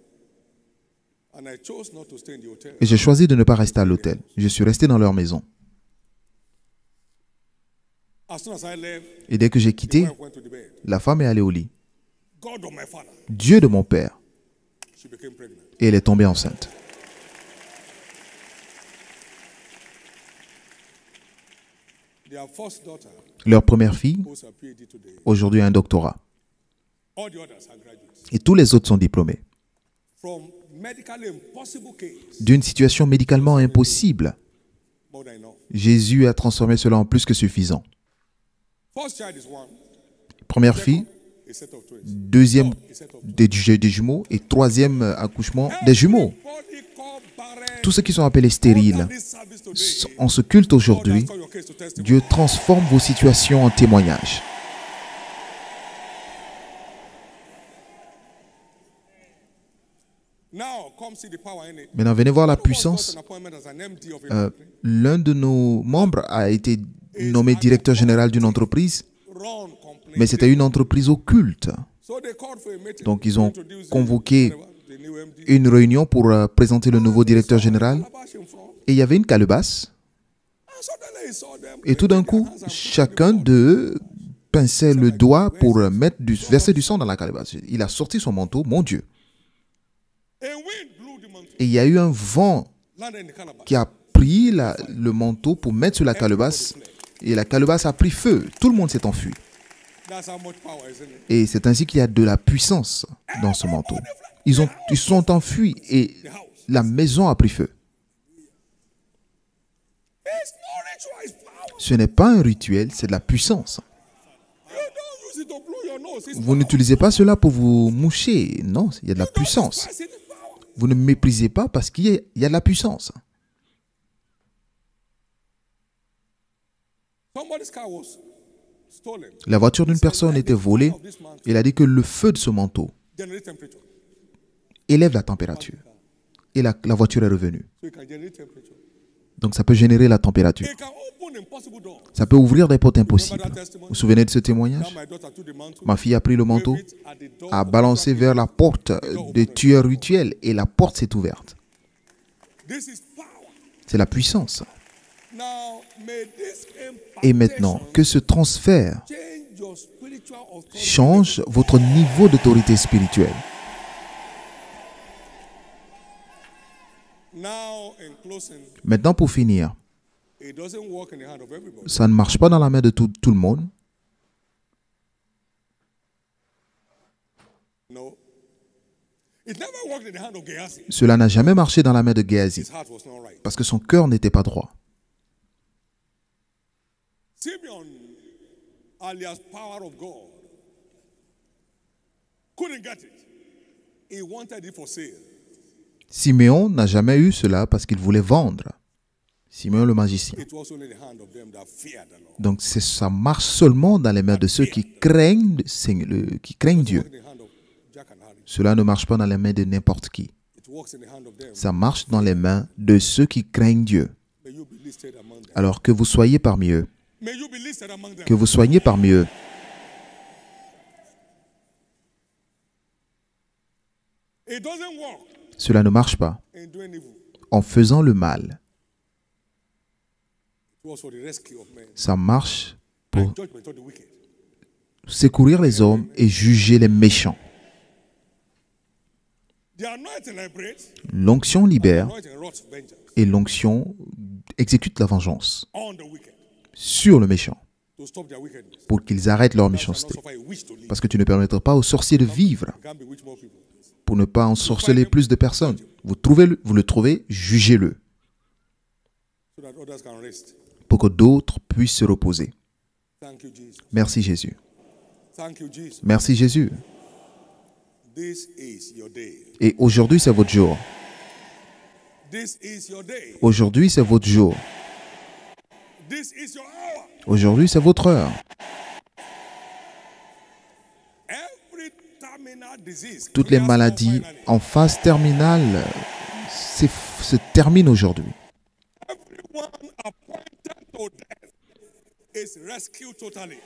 And I chose not to stay in the hotel. et j'ai choisi de ne pas rester à l'hôtel. Je suis resté dans leur maison. As soon as I left, Et dès que j'ai the quitté, wife went to the bed. la femme est allée au lit. God of my father, Dieu de mon père. she became pregnant. Et elle est tombée enceinte. Their first daughter Leur première fille, holds a PhD today. aujourd'hui, a un doctorat. All the others are graduates. Et tous les autres sont diplômés. From medically impossible case D'une situation médicalement impossible, more than enough. Jésus a transformé cela en plus que suffisant. First child is one, Première fille, a set of twins. deuxième A set of des jumeaux et troisième accouchement des jumeaux. Everybody called barren Tous ceux qui sont appelés stériles under this service today, en ce culte God aujourd'hui, has called your case to testimony. Dieu transforme vos situations en témoignages. Now, come see the power in it. Maintenant, venez voir la One of us got puissance. an appointment as an MD of a company. L'un de nos membres a été nommé directeur général d'une entreprise, Run company. mais c'était une entreprise occulte. So they called for a meeting Donc, ils to ont introduce convoqué the new MD. une réunion pour présenter le nouveau directeur général. Calabash in front. Et il y avait une calebasse. And suddenly he saw them Et tout d'un coup, chacun d'eux pinçait le doigt pour verser du sang dans la calebasse. Il a sorti son manteau, mon Dieu. a wind blew the mantle, Et il y a eu un vent landed in the calabash. qui a pris le manteau pour mettre sur la calebasse. Et la calebasse a pris feu. Tout le monde s'est enfui. That's how much power is in it. Et c'est ainsi qu'il y a de la puissance dans ce manteau. Ils sont enfuis et The house. la maison a pris feu. It's no ritual, it's power. Ce n'est pas un rituel, c'est de la puissance. You don't use it to blow your nose. It's Vous n'utilisez pas cela pour vous moucher. Non, il y a de la puissance. Christ, it's power. Vous ne méprisez pas parce qu'il y a de la puissance. Somebody's car was stolen. La voiture d'une personne était volée. Of this mantle, Il a dit que le feu de ce manteau generate temperature. élève la température. Et la voiture est revenue. So it can generate temperature. Donc ça peut générer la température. It can open impossible doors. Ça peut ouvrir des portes Remember impossibles. that Vous testimony? vous souvenez de ce Now témoignage? my daughter took the mantle, Ma fille a pris le manteau, waved it at the door a of balancé vers la porte des tueurs rituels et la porte s'est ouverte. This is power. C'est la puissance. Now, may this Et maintenant, impartation que ce transfert change your spiritual authority. change votre niveau d'autorité spirituelle. Now, in closing, Maintenant, pour finir, it doesn't work in the hand of everybody. ça ne marche pas dans la main de tout le monde. No. It never worked in the hand of Gehazi. Cela n'a jamais marché dans la main de Géasi His heart was not right. parce que son cœur n'était pas droit. Simeon, alias power of God, couldn't get it. He wanted it for sale. Siméon n'a jamais eu cela parce qu'il voulait vendre. Siméon le magicien. It was only the hand of them that feared the Lord. Donc ça marche seulement dans les mains de ceux qui craignent, qui craignent Dieu. In the hand of Jack and Harry. Cela ne marche pas dans les mains de n'importe qui. It works in the hand of them. Ça marche dans les mains de ceux qui craignent Dieu. May you be listed among them. Alors que vous soyez parmi eux. May you be listed among them. Que vous soyez parmi eux. It doesn't work Cela ne marche pas in doing evil. en faisant le mal. It was for the rescue of men. Ça marche pour And judgment of the wicked. secourir les hommes et juger les méchants. The anointing liberates. L'onction libère Anointing wrought vengeance et l'onction exécute la vengeance on the wicked sur le méchant to stop their wickedness. pour qu'ils arrêtent leur Not méchanceté. suffer a witch to live. Parce que tu ne permettras pas aux sorciers de vivre You can't bewitch more people. pour ne pas ensorceler plus de personnes. Vous le trouvez, jugez-le So that others can rest. pour que d'autres puissent se reposer. Thank you, Jesus. Merci Jésus. Thank you, Jesus. Merci Jésus. This is your day. Et aujourd'hui, c'est votre jour. This is your day. Aujourd'hui, c'est votre jour. This is your hour. Aujourd'hui, c'est votre heure. Every terminal disease. Toutes les clears maladies off finally. en phase terminale se terminent aujourd'hui. Everyone appointed to death is rescued totally.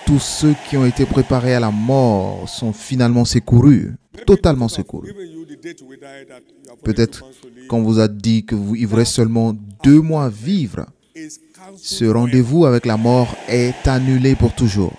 Tous ceux qui ont été préparés à la mort sont finalement secourus, totalement secourus. Even you, the date we die, that you have only Peut-être 2 months to live, qu'on vous a dit qu'il vous reste seulement 2 mois à vivre, is cancelled ce forever. rendez-vous avec la mort est annulé pour toujours.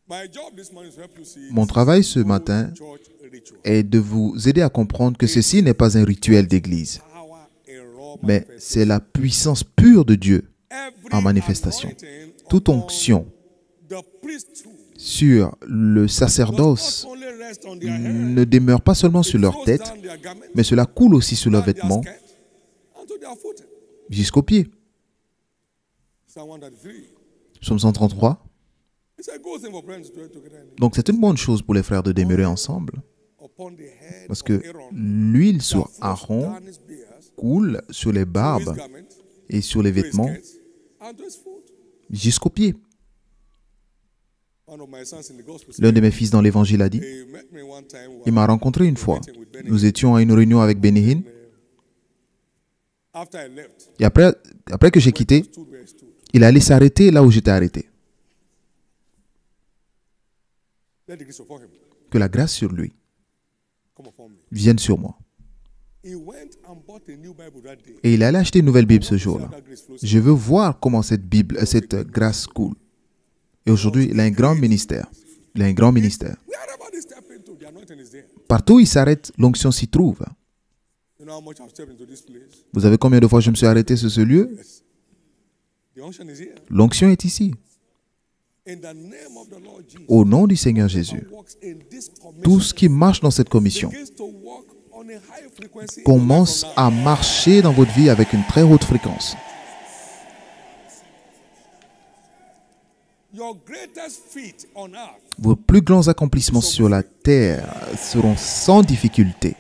My job this morning is to help you see Mon travail ce matin church ritual. est de vous aider à comprendre que ceci n'est pas un rituel d'église, Power in raw mais manifestation. c'est la puissance pure de Dieu Every en manifestation. anointing Toute upon onction the priesthood sur le does sacerdoce not only rest on their head, ne demeure pas seulement sur leur flows tête, down their garment, mais cela coule aussi sur leurs down their vêtements, skirt, their foot. jusqu'aux pieds. Psalm 133. Psaume 133. It's a good thing for friends to dwell together in Donc c'est une bonne chose pour les frères de demeurer ensemble, upon the head parce of que Aaron. l'huile That sur flows Aaron down his beard, coule sur les to his barbes garment, et sur les to his vêtements skirts, and to his foot. jusqu'aux pieds. One of my sons in the gospel L'un said, de mes fils dans l'évangile a dit, he met me one time il m'a rencontré une fois. meeting with Benny. Nous étions à une réunion avec Benny Hinn, After I left, et après que j'ai quitté, stood where I stood. il allait s'arrêter là où j'étais arrêté. Let the grace upon him Que la grâce sur lui come upon me. vienne sur moi. He went and bought a new Bible that day. Et il allait acheter une nouvelle Bible ce See how jour-là. that grace flows. Je veux voir comment cette Bible, cette grâce coule. Et aujourd'hui, il a un grand ministère. Il a un grand ministère. Wherever they step into, the anointing is there. Partout où il s'arrête, l'onction s'y trouve. You know how much I've stepped into this place? Vous savez combien de fois je me suis arrêté sur ce lieu? The unction is here. L'onction est ici. In the name of the Lord Jesus. Au nom du Seigneur Jésus, Walks in this commission. tout ce qui marche dans cette commission Begins to walk on a high frequency. commence à marcher dans votre vie avec une très haute fréquence. Your greatest feat on earth Vos plus grands accomplissements sur la terre seront sans difficulté.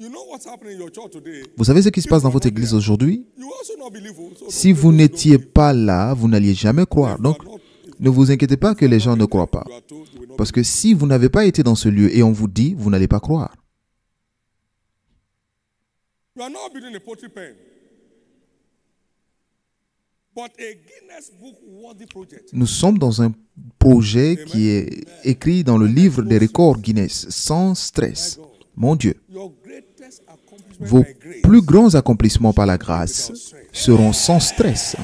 You know what's happening in your church today? Vous savez ce qui se passe dans votre église aujourd'hui? You also not believe. So Si vous n'étiez pas là, vous n'alliez jamais croire. Donc, ne vous inquiétez pas que les gens ne croient pas. you are told you will not. Parce que si vous n'avez pas été dans ce lieu et on vous dit, vous n'allez pas croire. You are not building a pottery pen, but a Guinness Book worthy project. Nous sommes dans un projet qui est écrit dans le livre des records Guinness, sans stress. Mon Dieu, Your greatest accomplishment vos by grace. plus grands accomplissements par la grâce seront sans stress.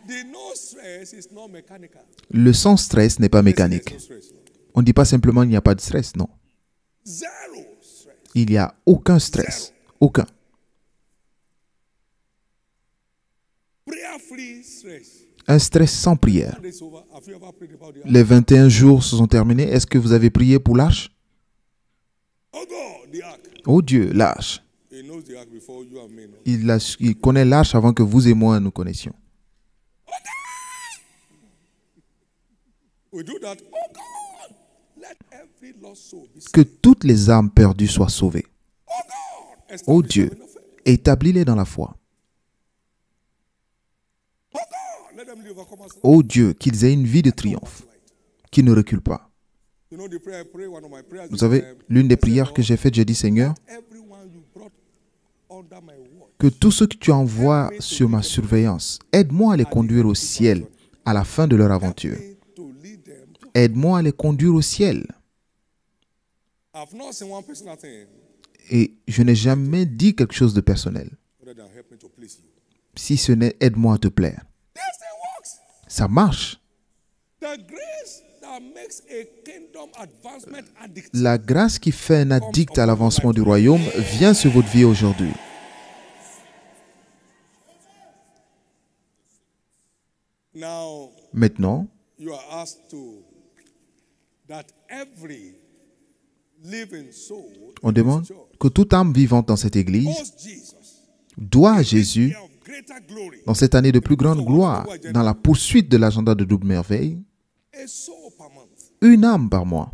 The no stress is not mechanical. Le sans stress n'est pas mécanique. No stress. On ne dit pas simplement il n'y a pas de stress, non. Zero stress. Il n'y a aucun stress. Aucun. Prayer-free stress. Un stress sans prière. It's over. Have you ever prayed about the Les 21 jours se sont terminés. Est-ce que vous avez prié pour l'arche? Oh God, the ark. Oh Dieu, l'arche. He knows the ark before you and me know. Il connaît l'arche avant que vous et moi nous connaissions. We do that. Oh God, let every lost soul be saved. Que toutes les âmes perdues soient sauvées. Oh God, Oh establish Dieu, them in the faith. établis-les dans la foi. Oh God, let them live overcomers. Oh Dieu, qu'ils aient une vie de triomphe, qu'ils ne reculent pas. You know the prayer I pray, one of my prayers. Vous is, savez, l'une des prières que j'ai faites, j'ai dit, Seigneur, everyone you brought under my watch. que tous ceux que tu envoies sur ma surveillance, aide-moi à les conduire au ciel à la fin de leur aventure. To lead them. Aide-moi à les conduire au ciel. I've not seen one personal thing Et je n'ai jamais dit quelque chose de personnel, other than help me to please you. si ce n'est aide-moi à te plaire. This thing works. Ça marche. The grace that makes a kingdom advancement addict. La grâce qui fait un addict à l'avancement du royaume vient sur votre vie aujourd'hui. Now Maintenant, you are asked to that every living soul on demande que toute âme vivante dans cette église owes Jesus doit à Jésus, of greater glory, dans cette année de plus grande gloire, dans la poursuite de l'agenda de double merveille, a soul per month une âme par mois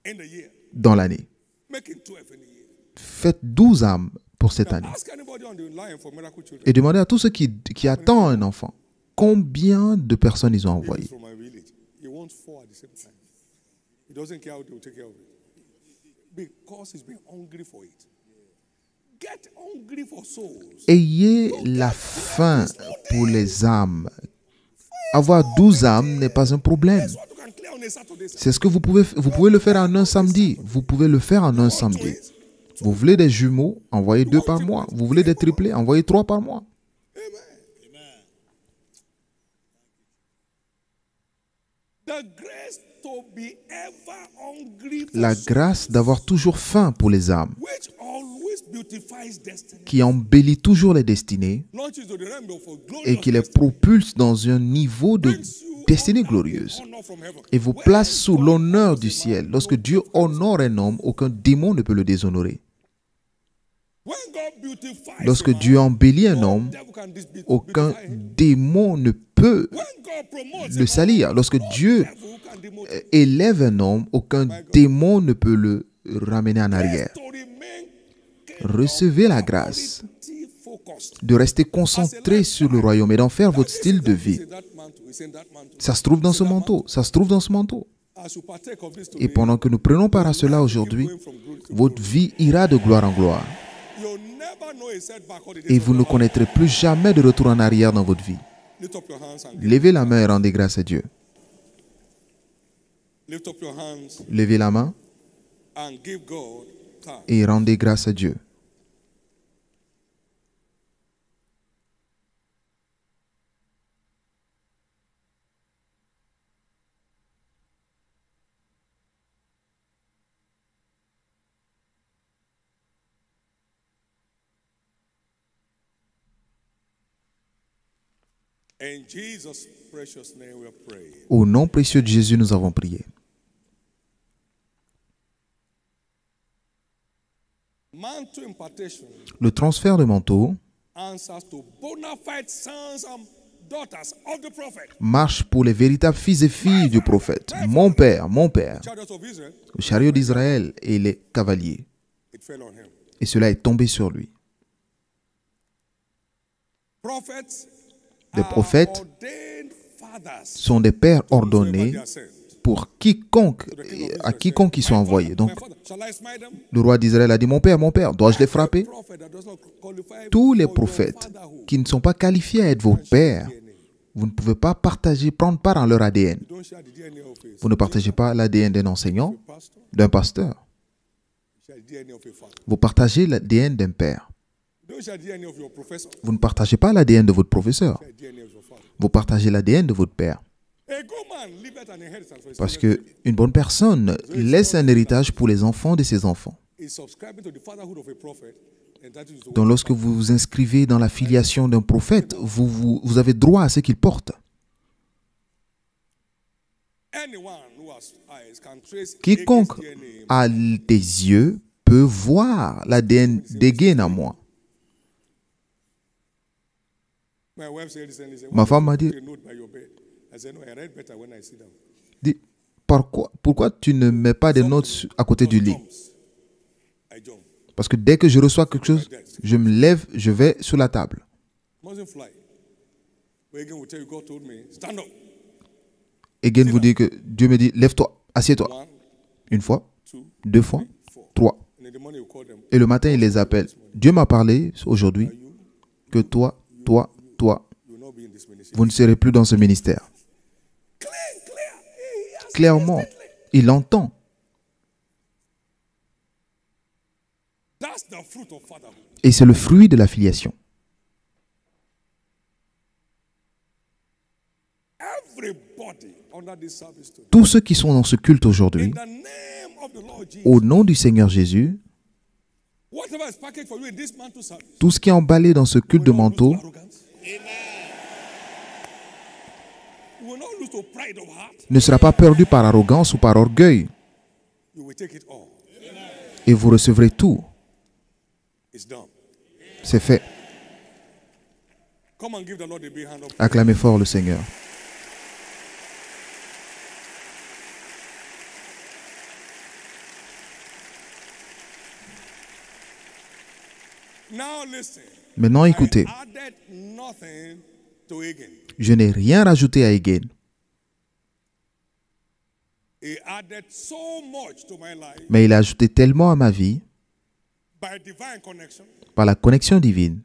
in the year, dans l'année. making 12 in a year. Faites 12 âmes pour cette année. Ask anybody on the line for miracle children. Et demandez à tous ceux qui attendent un enfant, combien de personnes ils ont If it's envoyé. from my village, he wants 4 at the same time. He doesn't care how they will take care of it. Because he's been hungry for it. Get hungry for souls. Ayez la faim pour les âmes. Avoir 12 âmes n'est pas un problème. That's what you can clear on a Saturday. C'est ce que vous pouvez le faire en un samedi. Vous pouvez le faire en un samedi. Vous voulez des jumeaux, envoyez 2 par mois. Vous voulez des triplés, envoyez 3 par mois. The grace to be ever hungry for La souls, grâce d'avoir toujours faim pour les âmes, which always beautifies destiny. qui embellit toujours les destinées Launches to the realm of glory et qui les propulse dans un niveau de destinée glorieuse et vous place sous l'honneur du ciel. Lorsque Dieu honore un homme, aucun démon ne peut le déshonorer. Lorsque Dieu embellit un homme, aucun démon ne peut le salir. Lorsque Dieu élève un homme, aucun démon ne peut le ramener en arrière. Recevez la grâce de rester concentré sur le royaume et d'en faire votre style de vie. Ça se trouve dans ce manteau. Ça se trouve dans ce manteau. Et pendant que nous prenons part à cela aujourd'hui, votre vie ira de gloire en gloire. Et vous ne connaîtrez plus jamais de retour en arrière dans votre vie. Levez la main et rendez grâce à Dieu. Levez la main et rendez grâce à Dieu. Au nom précieux de Jésus, nous avons prié. Le transfert de manteau marche pour les véritables fils et filles du prophète. Mon père, le chariot d'Israël et les cavaliers. Et cela est tombé sur lui. Les prophètes sont des pères ordonnés pour à quiconque ils sont envoyés. Donc, le roi d'Israël a dit, mon père, dois-je les frapper? Tous les prophètes qui ne sont pas qualifiés à être vos pères, vous ne pouvez pas prendre part en leur ADN. Vous ne partagez pas l'ADN d'un enseignant, d'un pasteur. Vous partagez l'ADN d'un père. Vous ne partagez pas l'ADN de votre professeur. Vous partagez l'ADN de votre père. Parce qu'une bonne personne laisse un héritage pour les enfants de ses enfants. Donc lorsque vous vous inscrivez dans la filiation d'un prophète, vous avez droit à ce qu'il porte. Quiconque a des yeux peut voir l'ADN d'Egain en moi. Ma femme m'a dit, pourquoi tu ne mets pas des notes à côté du lit? Parce que dès que je reçois quelque chose, je me lève, je vais sur la table. Egain vous dit que Dieu me dit, lève-toi, assieds-toi. Une fois, 2 fois, 3. Et le matin, il les appelle. Dieu m'a parlé aujourd'hui que toi, vous ne serez plus dans ce ministère. Clairement, il entend. Et c'est le fruit de la filiation. Tous ceux qui sont dans ce culte aujourd'hui, au nom du Seigneur Jésus, tout ce qui est emballé dans ce culte de manteau ne sera pas perdu par arrogance ou par orgueil. Et vous recevrez tout. C'est fait. Acclamez fort le Seigneur. Maintenant, écoutez. Je n'ai rien rajouté à Egain. Mais il a ajouté tellement à ma vie par la connexion divine.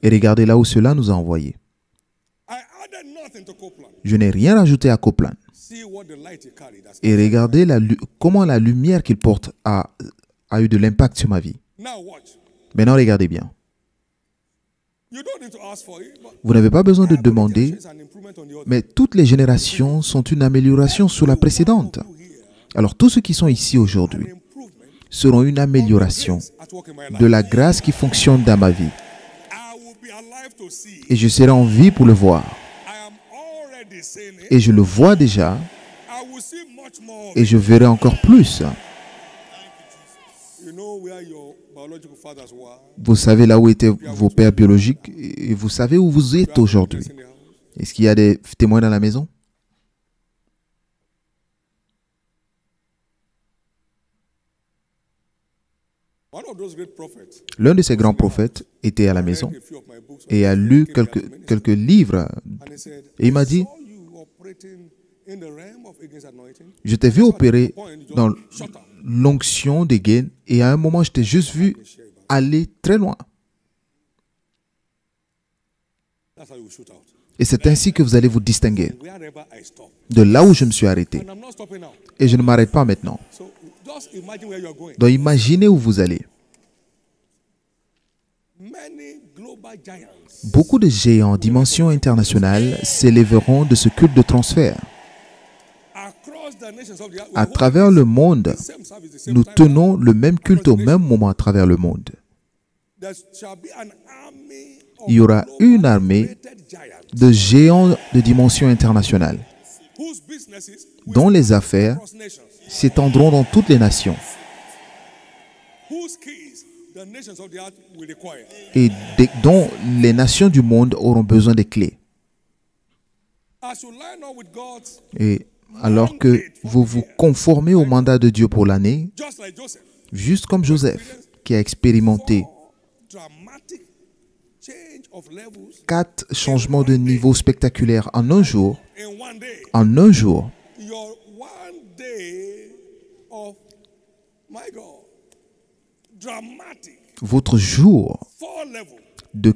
Et regardez là où cela nous a envoyés. Je n'ai rien rajouté à Copeland. Et regardez comment la lumière qu'il porte a eu de l'impact sur ma vie. Maintenant, regardez bien. Vous n'avez pas besoin de demander, mais toutes les générations sont une amélioration sur la précédente. Alors tous ceux qui sont ici aujourd'hui seront une amélioration de la grâce qui fonctionne dans ma vie. life to see. et je serai en vie pour le voir. I am already seeing it. Et je le vois déjà I will see much more. et je verrai encore plus. You know where your biological fathers were. Vous savez là où étaient vos pères biologiques et vous savez où vous êtes aujourd'hui. In the house. Est-ce qu'il y a des témoins dans la maison? One of those great prophets. L'un de ces grands prophètes était à la maison Read a few of my books et a lu quelques livres. and he said, Et il m'a dit, saw you operating in the realm of Haggin's anointing. je t'ai vu opérer dans Shut up. l'onction des gaines et à un moment, je t'ai juste vu aller très loin. That's how you shoot out. Et c'est ainsi que vous allez vous distinguer Wherever I stop. de là où je me suis arrêté. And I'm not stopping now. Et je ne m'arrête pas maintenant. So just imagine where you are going. Donc imaginez où vous allez. Many global giants Beaucoup de géants en dimension internationale s'élèveront de ce culte de transfert. across the nations of the earth. À travers le monde, Same service, the same nous time. tenons le même culte au même moment à travers le monde. There shall be an army of Il y aura une armée greater giants de géants de dimension internationale whose businesses will dont les affaires cross nations, s'étendront dans toutes les nations whose keys the nations of the earth will require. et dont les nations du monde auront besoin des clés. As you line up with God's, Et alors que vous vous conformez au mandat de Dieu pour l'année, just like Joseph, juste comme Joseph, qui a expérimenté dramatic change of levels 4 changements de niveau spectaculaires en un jour, in one day. en un jour, Your one day of, my God, dramatic votre jour 4 levels de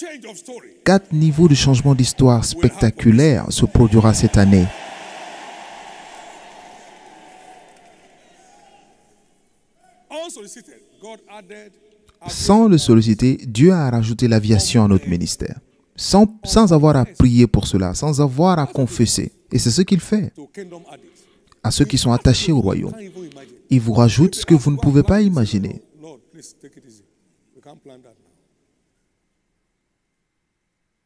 change of story. 4 niveaux de changement d'histoire spectaculaire se produira cette année. Unsolicited, God added Sans le solliciter, Dieu a rajouté l'aviation à notre ministère. Sans avoir à prier pour cela, sans avoir à confesser. Et c'est ce qu'il fait to kingdom addicts. à ceux qui sont attachés au royaume. Can't even imagine. Il vous rajoute ce que vous ne pouvez pas imaginer. Lord, please take it easy. We can't plan that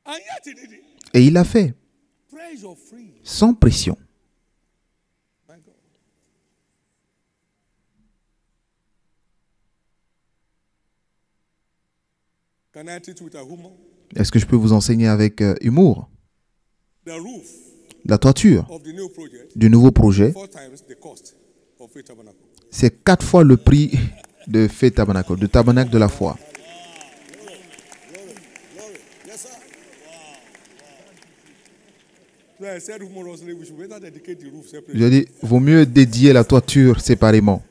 now. And yet he did it. Et il l'a fait, Pressure free. sans pression. My God. Can I teach with a humor? Est-ce que je peux vous enseigner avec humour? The roof La toiture of the new project, du nouveau projet, 4 times the cost of Faith Tabernacle. c'est 4 fois le prix de Faith Tabernacle, de tabernacle de la foi. So I said humorously, we should better dedicate the roof separately Je dis, vaut mieux dédier la toiture séparément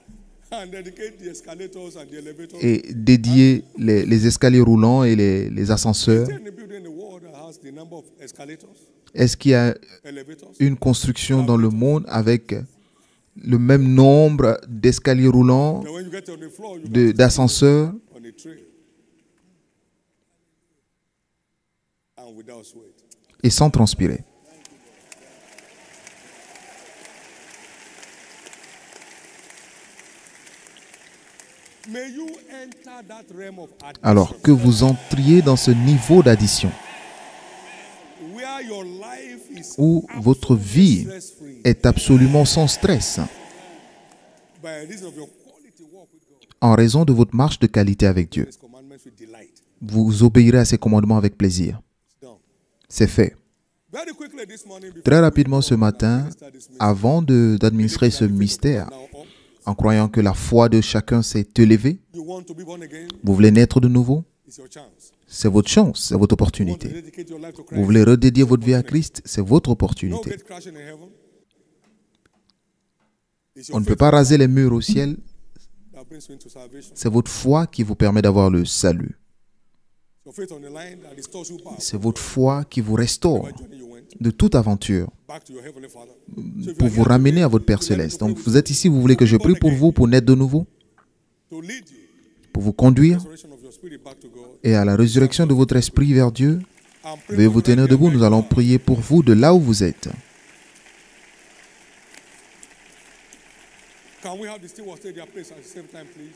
and dedicate the escalators and the elevators. et dédier les escaliers roulants et les ascenseurs. Is there any building in the world that has the number of escalators, Est-ce qu'il y a elevators? une construction dans le monde avec le même nombre d'escaliers roulants, Then when you get on the floor, you can d'ascenseurs on a tray. And without sweat. et sans transpirer? May you enter that realm of addiction Alors que vous entriez dans ce niveau d'addition where your life is où votre vie stress-free est absolument sans stress by reason of your quality walk with God. en raison de votre marche de qualité avec Dieu. His commandments with delight. Vous obéirez à ses commandements avec plaisir. It's done. C'est fait. Very quickly this morning, before Très we rapidement go ce on and matin, minister this message, avant d'administrer ce mystère, now up, en croyant que la foi de chacun s'est élevée, you want to be born again, vous voulez naître de nouveau, it's your chance. c'est votre chance, c'est votre You want to opportunité. dedicate your life to Vous Christ. voulez redédier votre vie à Christ, c'est votre No opportunité. gate crashing in heaven. It's On your ne peut faith pas raser les murs au ciel, that brings you into salvation. c'est votre foi qui vous permet d'avoir le salut. Your faith on the line that restores you back. C'est votre foi qui vous restaure Whatever journey you went, de toute aventure back to your heavenly Father. So if pour you vous are here ramener à today, votre Père would you like me céleste. to Donc pray vous êtes ici, vous voulez que je prie pour vous, pour naître de nouveau, to lead you pour vous conduire restoration of your spirit back to God. et à la résurrection de votre esprit vers Dieu. And pray Veuillez for vous you tenir right here, debout, right nous allons now. prier pour vous de là où vous êtes. Can we have the stewards take their place at the same time, please?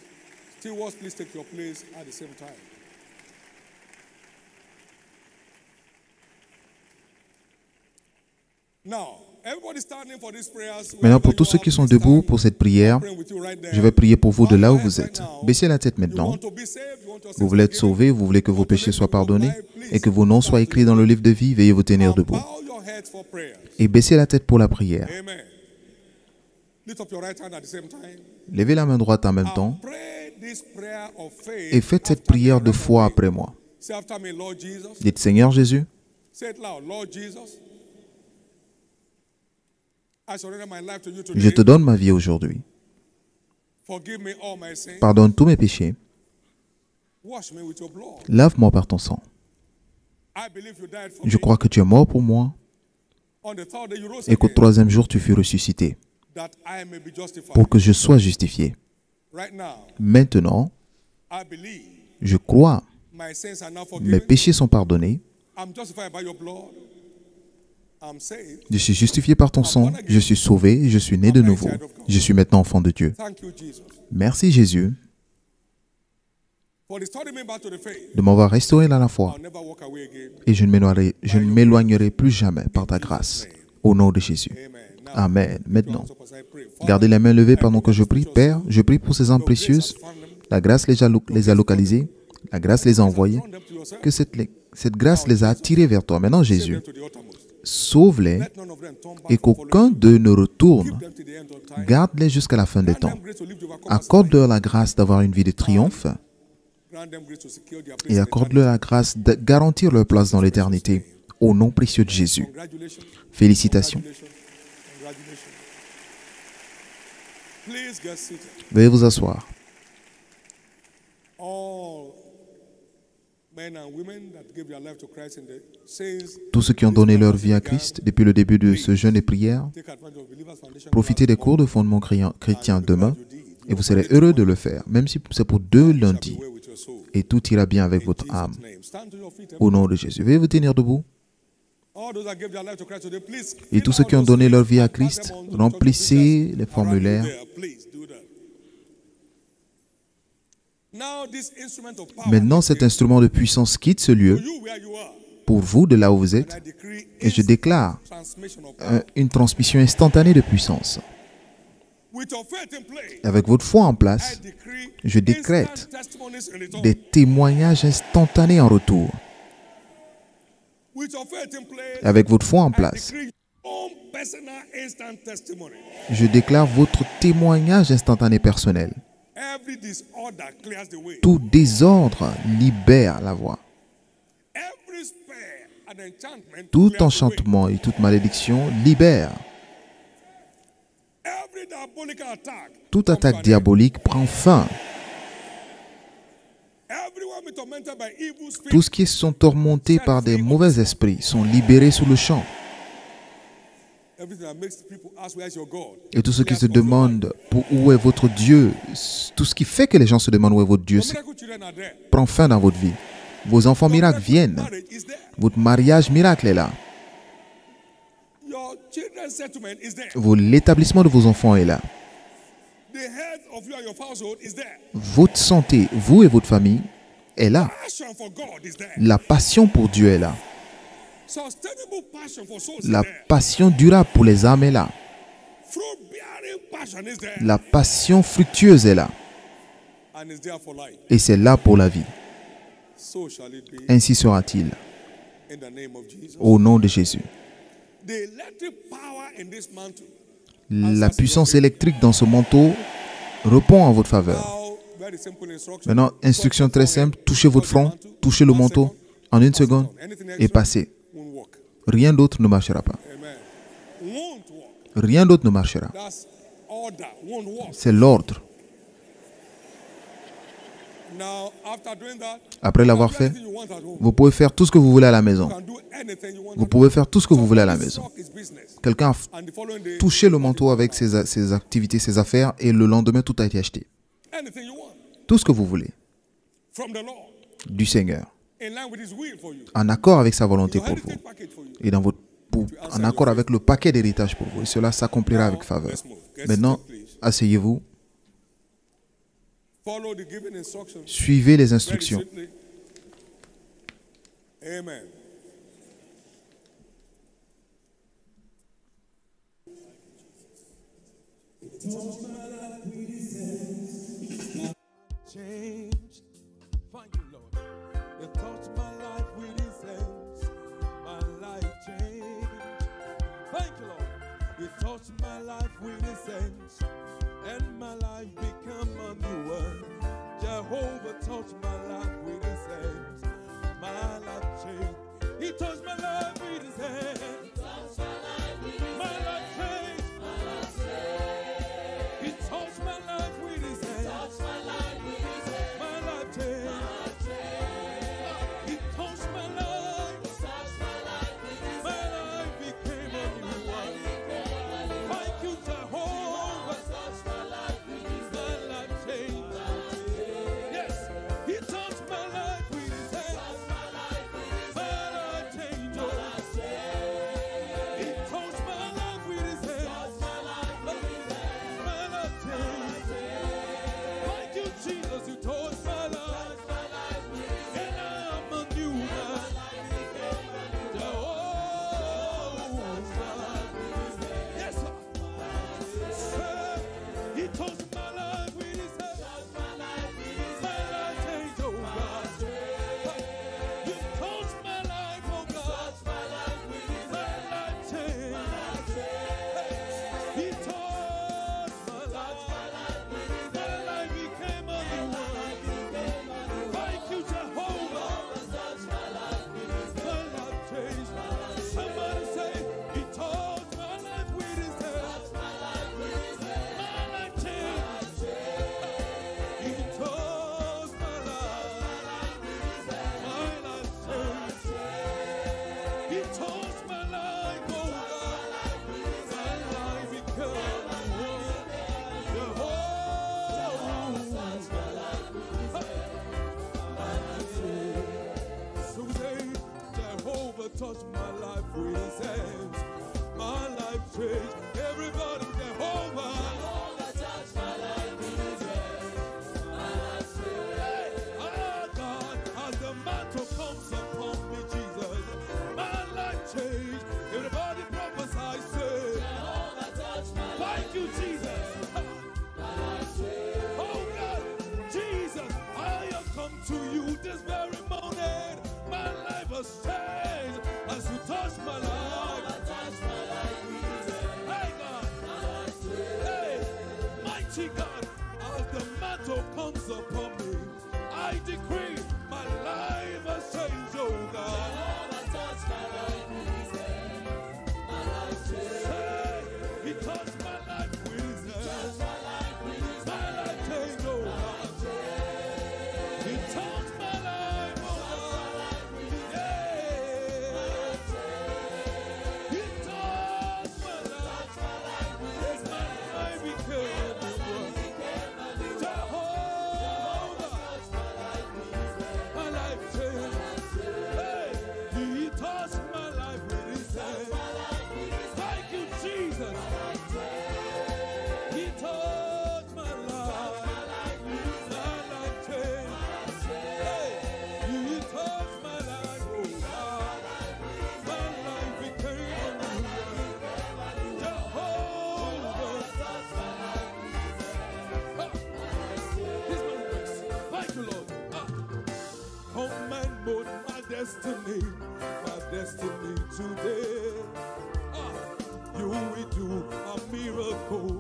Stewards, please take your place at the same time. Maintenant, pour tous ceux qui sont debout pour cette prière, je vais prier pour vous de là où vous êtes. Baissez la tête maintenant. Vous voulez être sauvé, vous voulez que vos péchés soient pardonnés et que vos noms soient écrits dans le livre de vie, veuillez vous tenir debout. Et baissez la tête pour la prière. Levez la main droite en même temps et faites cette prière de foi après moi. Dites, Seigneur Jésus, je te donne ma vie aujourd'hui. Pardonne tous mes péchés. Lave-moi par ton sang. Je crois que tu es mort pour moi et qu'au troisième jour tu fus ressuscité pour que je sois justifié. Maintenant, je crois, mes péchés sont pardonnés. Je suis justifié par ton sang, je suis sauvé, je suis né de nouveau. Je suis maintenant enfant de Dieu. Merci Jésus de m'avoir restauré dans la foi. Et je ne m'éloignerai plus jamais par ta grâce. Au nom de Jésus. Amen. Maintenant, gardez les mains levées pendant que je prie. Père, je prie pour ces âmes précieuses. La grâce les a localisées. La grâce les a envoyées. Que cette grâce les a attirés vers toi. Maintenant, Jésus, sauve-les et qu'aucun d'eux ne retourne. Garde-les jusqu'à la fin des temps. Accorde-leur la grâce d'avoir une vie de triomphe et accorde-leur la grâce de garantir leur place dans l'éternité. Au nom précieux de Jésus. Félicitations. Veuillez vous asseoir. Tous ceux qui ont donné leur vie à Christ depuis le début de ce jeûne et prière, profitez des cours de fondement chrétien demain et vous serez heureux de le faire, même si c'est pour 2 lundis. Et tout ira bien avec votre âme. Au nom de Jésus. Veuillez vous tenir debout. Et tous ceux qui ont donné leur vie à Christ, remplissez les formulaires. Maintenant, cet instrument de puissance quitte ce lieu pour vous de là où vous êtes et je déclare une transmission instantanée de puissance. Avec votre foi en place, je décrète des témoignages instantanés en retour. Avec votre foi en place, je déclare votre témoignage instantané personnel. Tout désordre libère la voie. Tout enchantement et toute malédiction libère. Toute attaque diabolique prend fin. Tous qui sont tourmentés par des mauvais esprits sont libérés sur le champ. Et tous ceux qui se demandent où est votre Dieu, tout ce qui fait que les gens se demandent où est votre Dieu, prend fin dans votre vie. Vos enfants miracles viennent. Votre mariage miracle est là. L'établissement de vos enfants est là. Votre santé, vous et votre famille, est là. La passion pour Dieu est là. La passion durable pour les âmes est là. La passion fructueuse est là. Et c'est là pour la vie. Ainsi sera-t-il. Au nom de Jésus. La puissance électrique dans ce manteau répond en votre faveur. Maintenant, instruction très simple, touchez votre front, touchez le manteau en 1 seconde et passez. Rien d'autre ne marchera pas. Rien d'autre ne marchera. C'est l'ordre. Après l'avoir fait, vous pouvez faire tout ce que vous voulez à la maison. Vous pouvez faire tout ce que vous voulez à la maison. Quelqu'un a touché le manteau avec ses activités, ses affaires, et le lendemain, tout a été acheté. Tout ce que vous voulez. Du Seigneur. En accord avec sa volonté pour vous. Et en accord avec le paquet d'héritage pour vous. Et cela s'accomplira avec faveur. Maintenant, asseyez-vous. Suivez les instructions. Changed. Thank you, Lord. You touched my life with His hands. My life changed. Thank you, Lord. You touched my life with His hands, and my life became a new one. Jehovah touched my life with His hands. My life changed. He touched my life with His hands. My life changed. He touched my life with His hands. My life changed. He touched my life. My life became a new one. Thank you, Jehovah. My life changed. Yes, He touched my life with His hands. My life changed. He touched my life with His hands. My life changed. Thank you, Jesus. You touched my life. And I'm a new man. Yes, sir. He touched my life with His hands. My life changed, oh God. You touched my life, oh God. My life changed. He touched my life. My life became a new one. Thank you, Jehovah. My life changed. Somebody say, He touched my life with His hands. My life changed. He touched my life. My life changed. He touched my life, oh God. My life became one. So we say, Jehovah touched my life with His hands. My life changed. Everybody, Jehovah. Ah, God, as the mantle comes upon me, Jesus, my life changed. Everybody prophesy, say, thank you, Jesus. Oh God, Jesus, I have come to you this very morning. My life has changed as you touch my life. Hey God, hey, mighty God, as the mantle comes upon me, I decree my life has changed, oh God. Hey, He touched my life with His hands. My life changed, oh God. He touched my life, oh God. Yeah. He touched my life. Yes, my life became a one. Jehovah, my life changed. Hey, He touched my life with His hands. Thank you, Jesus. He touched my life. My life changed. Hey, He touched my life, oh God. My life became a new one. Jehovah. Here's my request. Thank you, Lord. Come and mold my destiny today. You will do a miracle,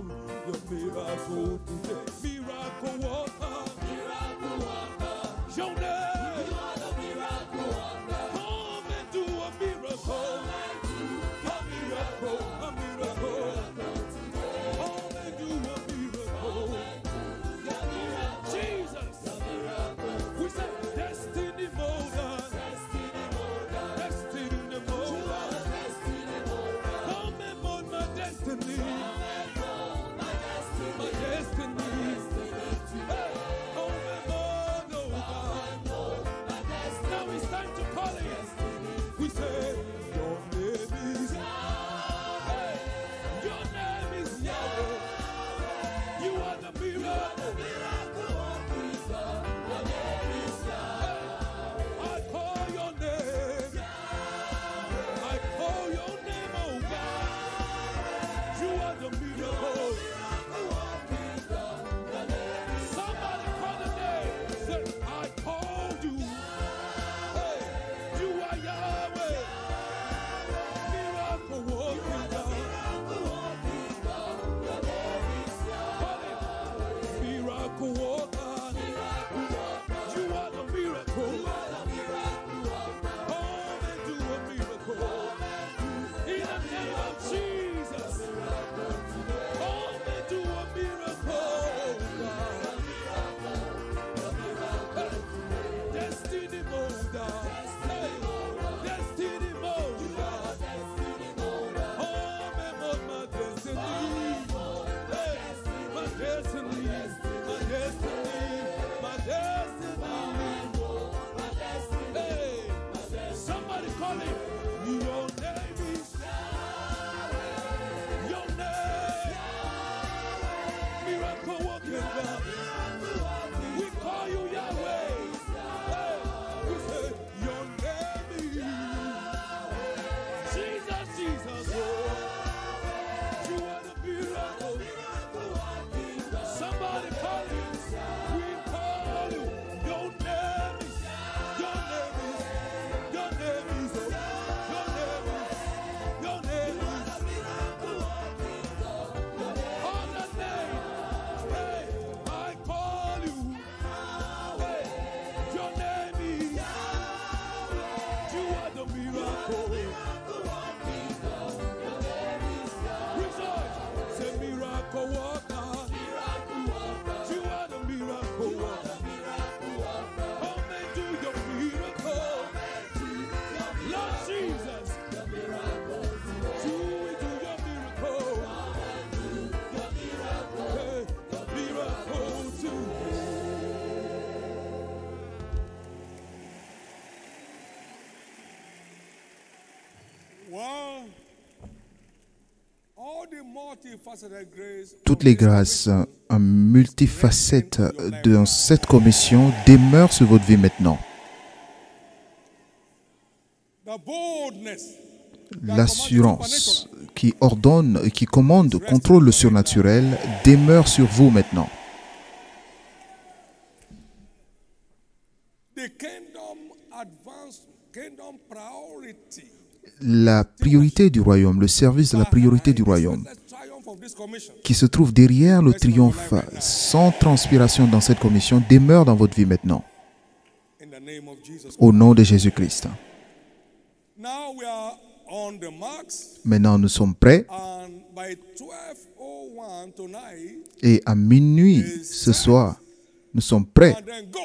your miracle today. Miracle worker, your name. You are the miracle worker. Come and do a miracle, a miracle, a miracle. Come and do a miracle. Jesus, we say destiny molder, destiny molder. Come and mold my destiny, my destiny. multifaceted grace Toutes les grâces en multifacettes dans cette commission demeurent sur votre vie maintenant. the boldness L'assurance qui ordonne, qui commande, contrôle le surnaturel demeure sur vous maintenant. the kingdom priority. La priorité du royaume, le service de la priorité du royaume, The triumph of this commission qui se trouve derrière le triomphe sans transpiration dans cette commission, demeure dans votre vie maintenant, in the name of Jesus. au nom de Jésus-Christ. Now we are on the marks, Maintenant, nous sommes prêts and by 12:01 tonight, et à minuit ce soir, nous sommes prêts and then go.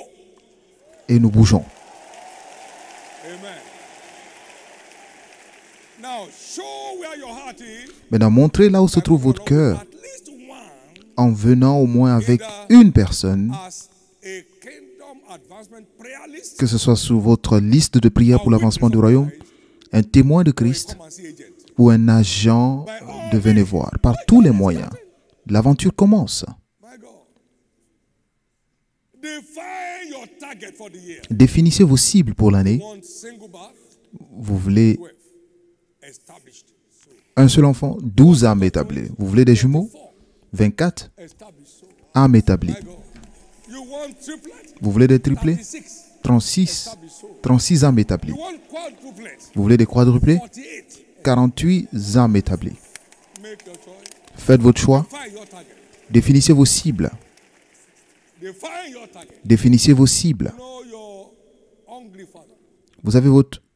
et nous bougeons. Amen. Now show where your heart is. Maintenant, montrez là où se trouve votre cœur At least one en venant au moins avec une personne, as a kingdom advancement prayer list. que ce soit sur votre liste de prières pour l'avancement du royaume, un témoin de Christ Come and see agent. ou un agent de venez voir. Par tous les moyens, l'aventure commence. My God. Define your target for the year. Définissez vos cibles pour l'année. One single bath, Vous voulez 12 established. So un seul enfant, 12 âmes établies. Vous voulez des jumeaux, 24 established. So âmes établies. my God. You want triplet? Vous voulez des triplés, 36. 36, Established. So 36 âmes établies. you want quadruplets? Vous voulez des quadruplés, 48. 48 âmes établies. Make your choice. Faites votre choix. Define your target. Définissez vos cibles. Define your target. Définissez vos cibles. Know your hungry father. Vous avez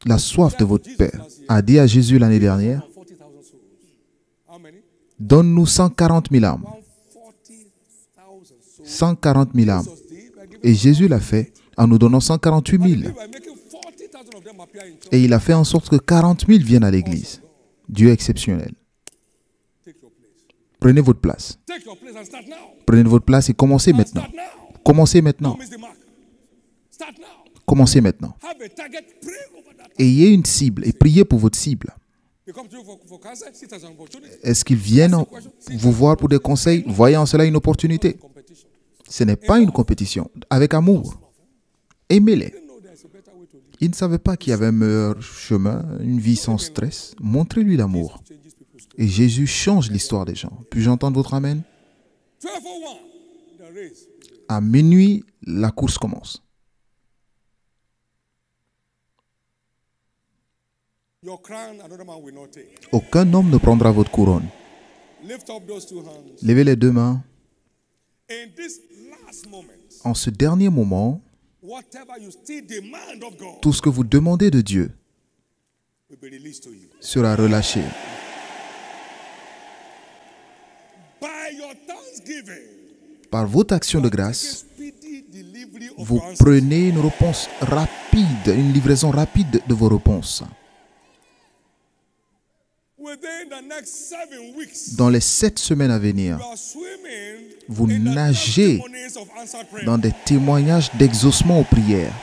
la soif de votre Père. A dit à Jésus l'année dernière, 40,000 souls. How many? donne-nous 140 000 âmes. 140,000 souls. 140 000 âmes. Jesus did by giving- Et Jésus l'a fait en nous donnant 148 000. by making 40,000 of them appear in church. Et il a fait en sorte que 40 000 viennent à l'église. Dieu est exceptionnel. Take your place. Prenez votre place. Take your place and start now. Prenez votre place et commencez maintenant. Start now. Commencez maintenant. Don't miss the mark. Start now. Commencez maintenant. Have a target. Pray over that. Ayez une cible et priez pour votre cible. They come to you for cancer. See it as an opportunity. Est-ce qu'ils viennent vous voir pour des conseils? Voyez en cela une opportunité. Competition. Ce n'est pas une compétition. Avec amour. Aimez-les. You know there's a better way to live. Il ne savait pas qu'il y avait un meilleur chemin, une vie sans stress. Montrez-lui l'amour. Changes people's story. Et Jésus change l'histoire des gens. Puis-je entendre votre amen? 12:01. The race. À minuit, la course commence. Your crown, another man will not take. Aucun homme ne prendra votre couronne. Lift up those two hands. Levez les deux mains. In this last moment, En ce dernier moment, whatever you still demand of God tout ce que vous demandez de Dieu will be released to you. sera relâché. By your thanksgiving, Par votre action de grâce, speedy delivery of vous your answers. prenez une réponse rapide, une livraison rapide de vos réponses. Within the next 7 weeks, Dans les 7 semaines à venir, you are swimming vous in the nagez testimonies of answered prayer. dans des témoignages d'exaucement aux prières.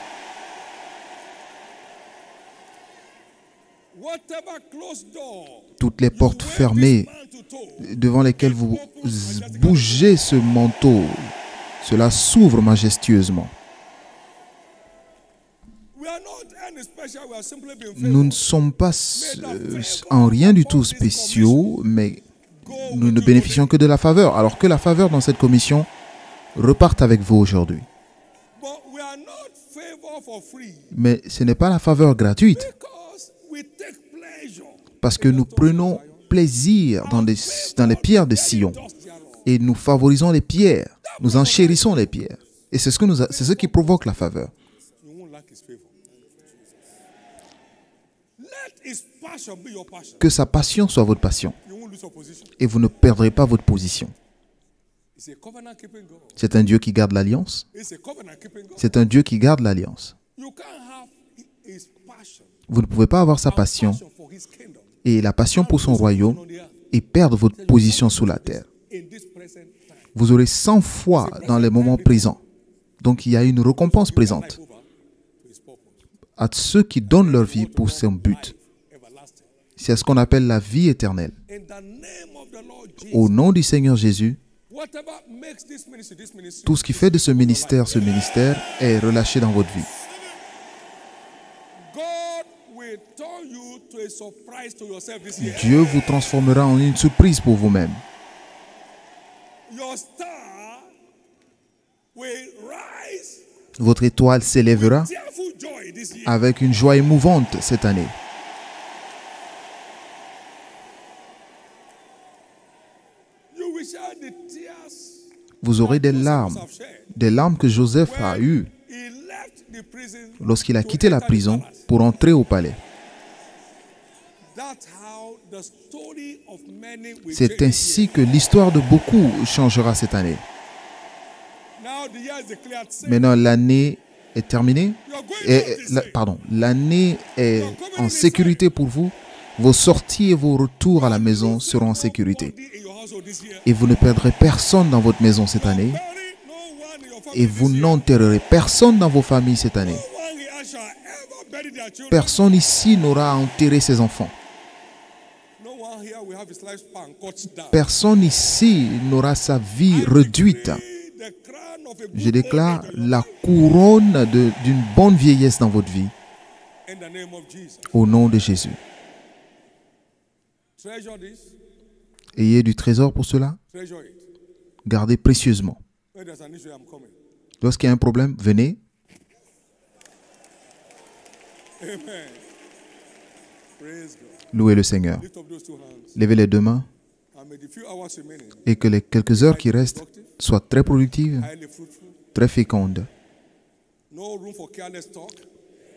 Whatever closed door, Toutes les portes wave fermées this man to toe. devant lesquelles vous bougez ce manteau, cela s'ouvre majestueusement. We are not any special, we are simply being Nous ne favored. sommes pas en rien du tout spéciaux, mais nous ne bénéficions que de la faveur, alors que la faveur dans cette commission reparte avec vous aujourd'hui. But we are not favored for free Mais ce n'est pas la faveur gratuite, because we take pleasure. parce que nous prenons plaisir dans les pierres de Sion Dust thereof. et nous favorisons les pierres, nous enchérissons les pierres. Et c'est c'est ce qui provoque la faveur. You won't lack his favor. Let his passion be your passion. Que sa passion soit votre passion You won't lose your position. et vous ne perdrez pas votre position. It's a covenant keeping God. C'est un Dieu qui garde l'alliance. It's a covenant keeping God. C'est un Dieu qui garde l'alliance. You can't have his passion, Vous ne pouvez pas avoir sa passion passion for his kingdom, et la passion pour son royaume on the earth et perdre votre position sous la terre. in this present time. Vous aurez 100 fois dans les moments présents. Donc il y a une récompense présente Over to his purpose. à ceux qui donnent leur vie pour son but. Everlasting. C'est ce qu'on appelle la vie éternelle. In the name of the Lord Jesus, Au nom du Seigneur Jésus, whatever makes this ministry, tout ce qui fait de ce ministère est relâché dans votre vie. God will turn you to a surprise to yourself this year. Dieu vous transformera en une surprise pour vous-même. Your star will rise Votre étoile s'élèvera tearful joy this year. avec une joie émouvante cette année. You will share the tears Vous aurez des larmes que Joseph a eues he left the prison. lorsqu'il a quitté la prison pour entrer au palais. That's how the story of many will C'est change. ainsi que l'histoire de beaucoup changera cette année. Now the year is declared safe. Maintenant, l'année est terminée. You are going out this year. L'année est en sécurité pour vous. Vos sorties et vos retours à la maison seront en sécurité. Nobody in your household this year. Et vous ne perdrez personne dans votre maison cette année. Bury no one in your family Et vous this year. n'enterrerez personne dans vos familles cette année. No one here shall ever bury their children. Personne ici n'aura à enterrer ses enfants. No one here will have his lifespan cut down. Personne ici n'aura sa vie réduite. The crown of a Je good déclare old age in your la couronne d'une bonne vieillesse dans votre vie. life. In the name of Jesus. Au nom de Jésus. Treasure this. Ayez du trésor pour cela. Treasure it. Gardez précieusement. When there's an issue, I'm coming. Lorsqu'il y a un problème, venez. Amen. Praise God. Louez le Seigneur. Lift up those two hands. Levez les deux mains And may the few hours remaining et que les quelques heures qui restent soient très productives, highly fruitful. très fécondes. No room for careless talk.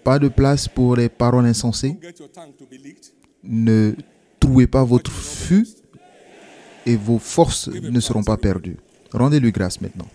Pas de place pour les paroles insensées. Don't get your tongue to be leaked. Ne trouez pas votre fût et vos forces ne seront pas perdues. Rendez-lui grâce maintenant.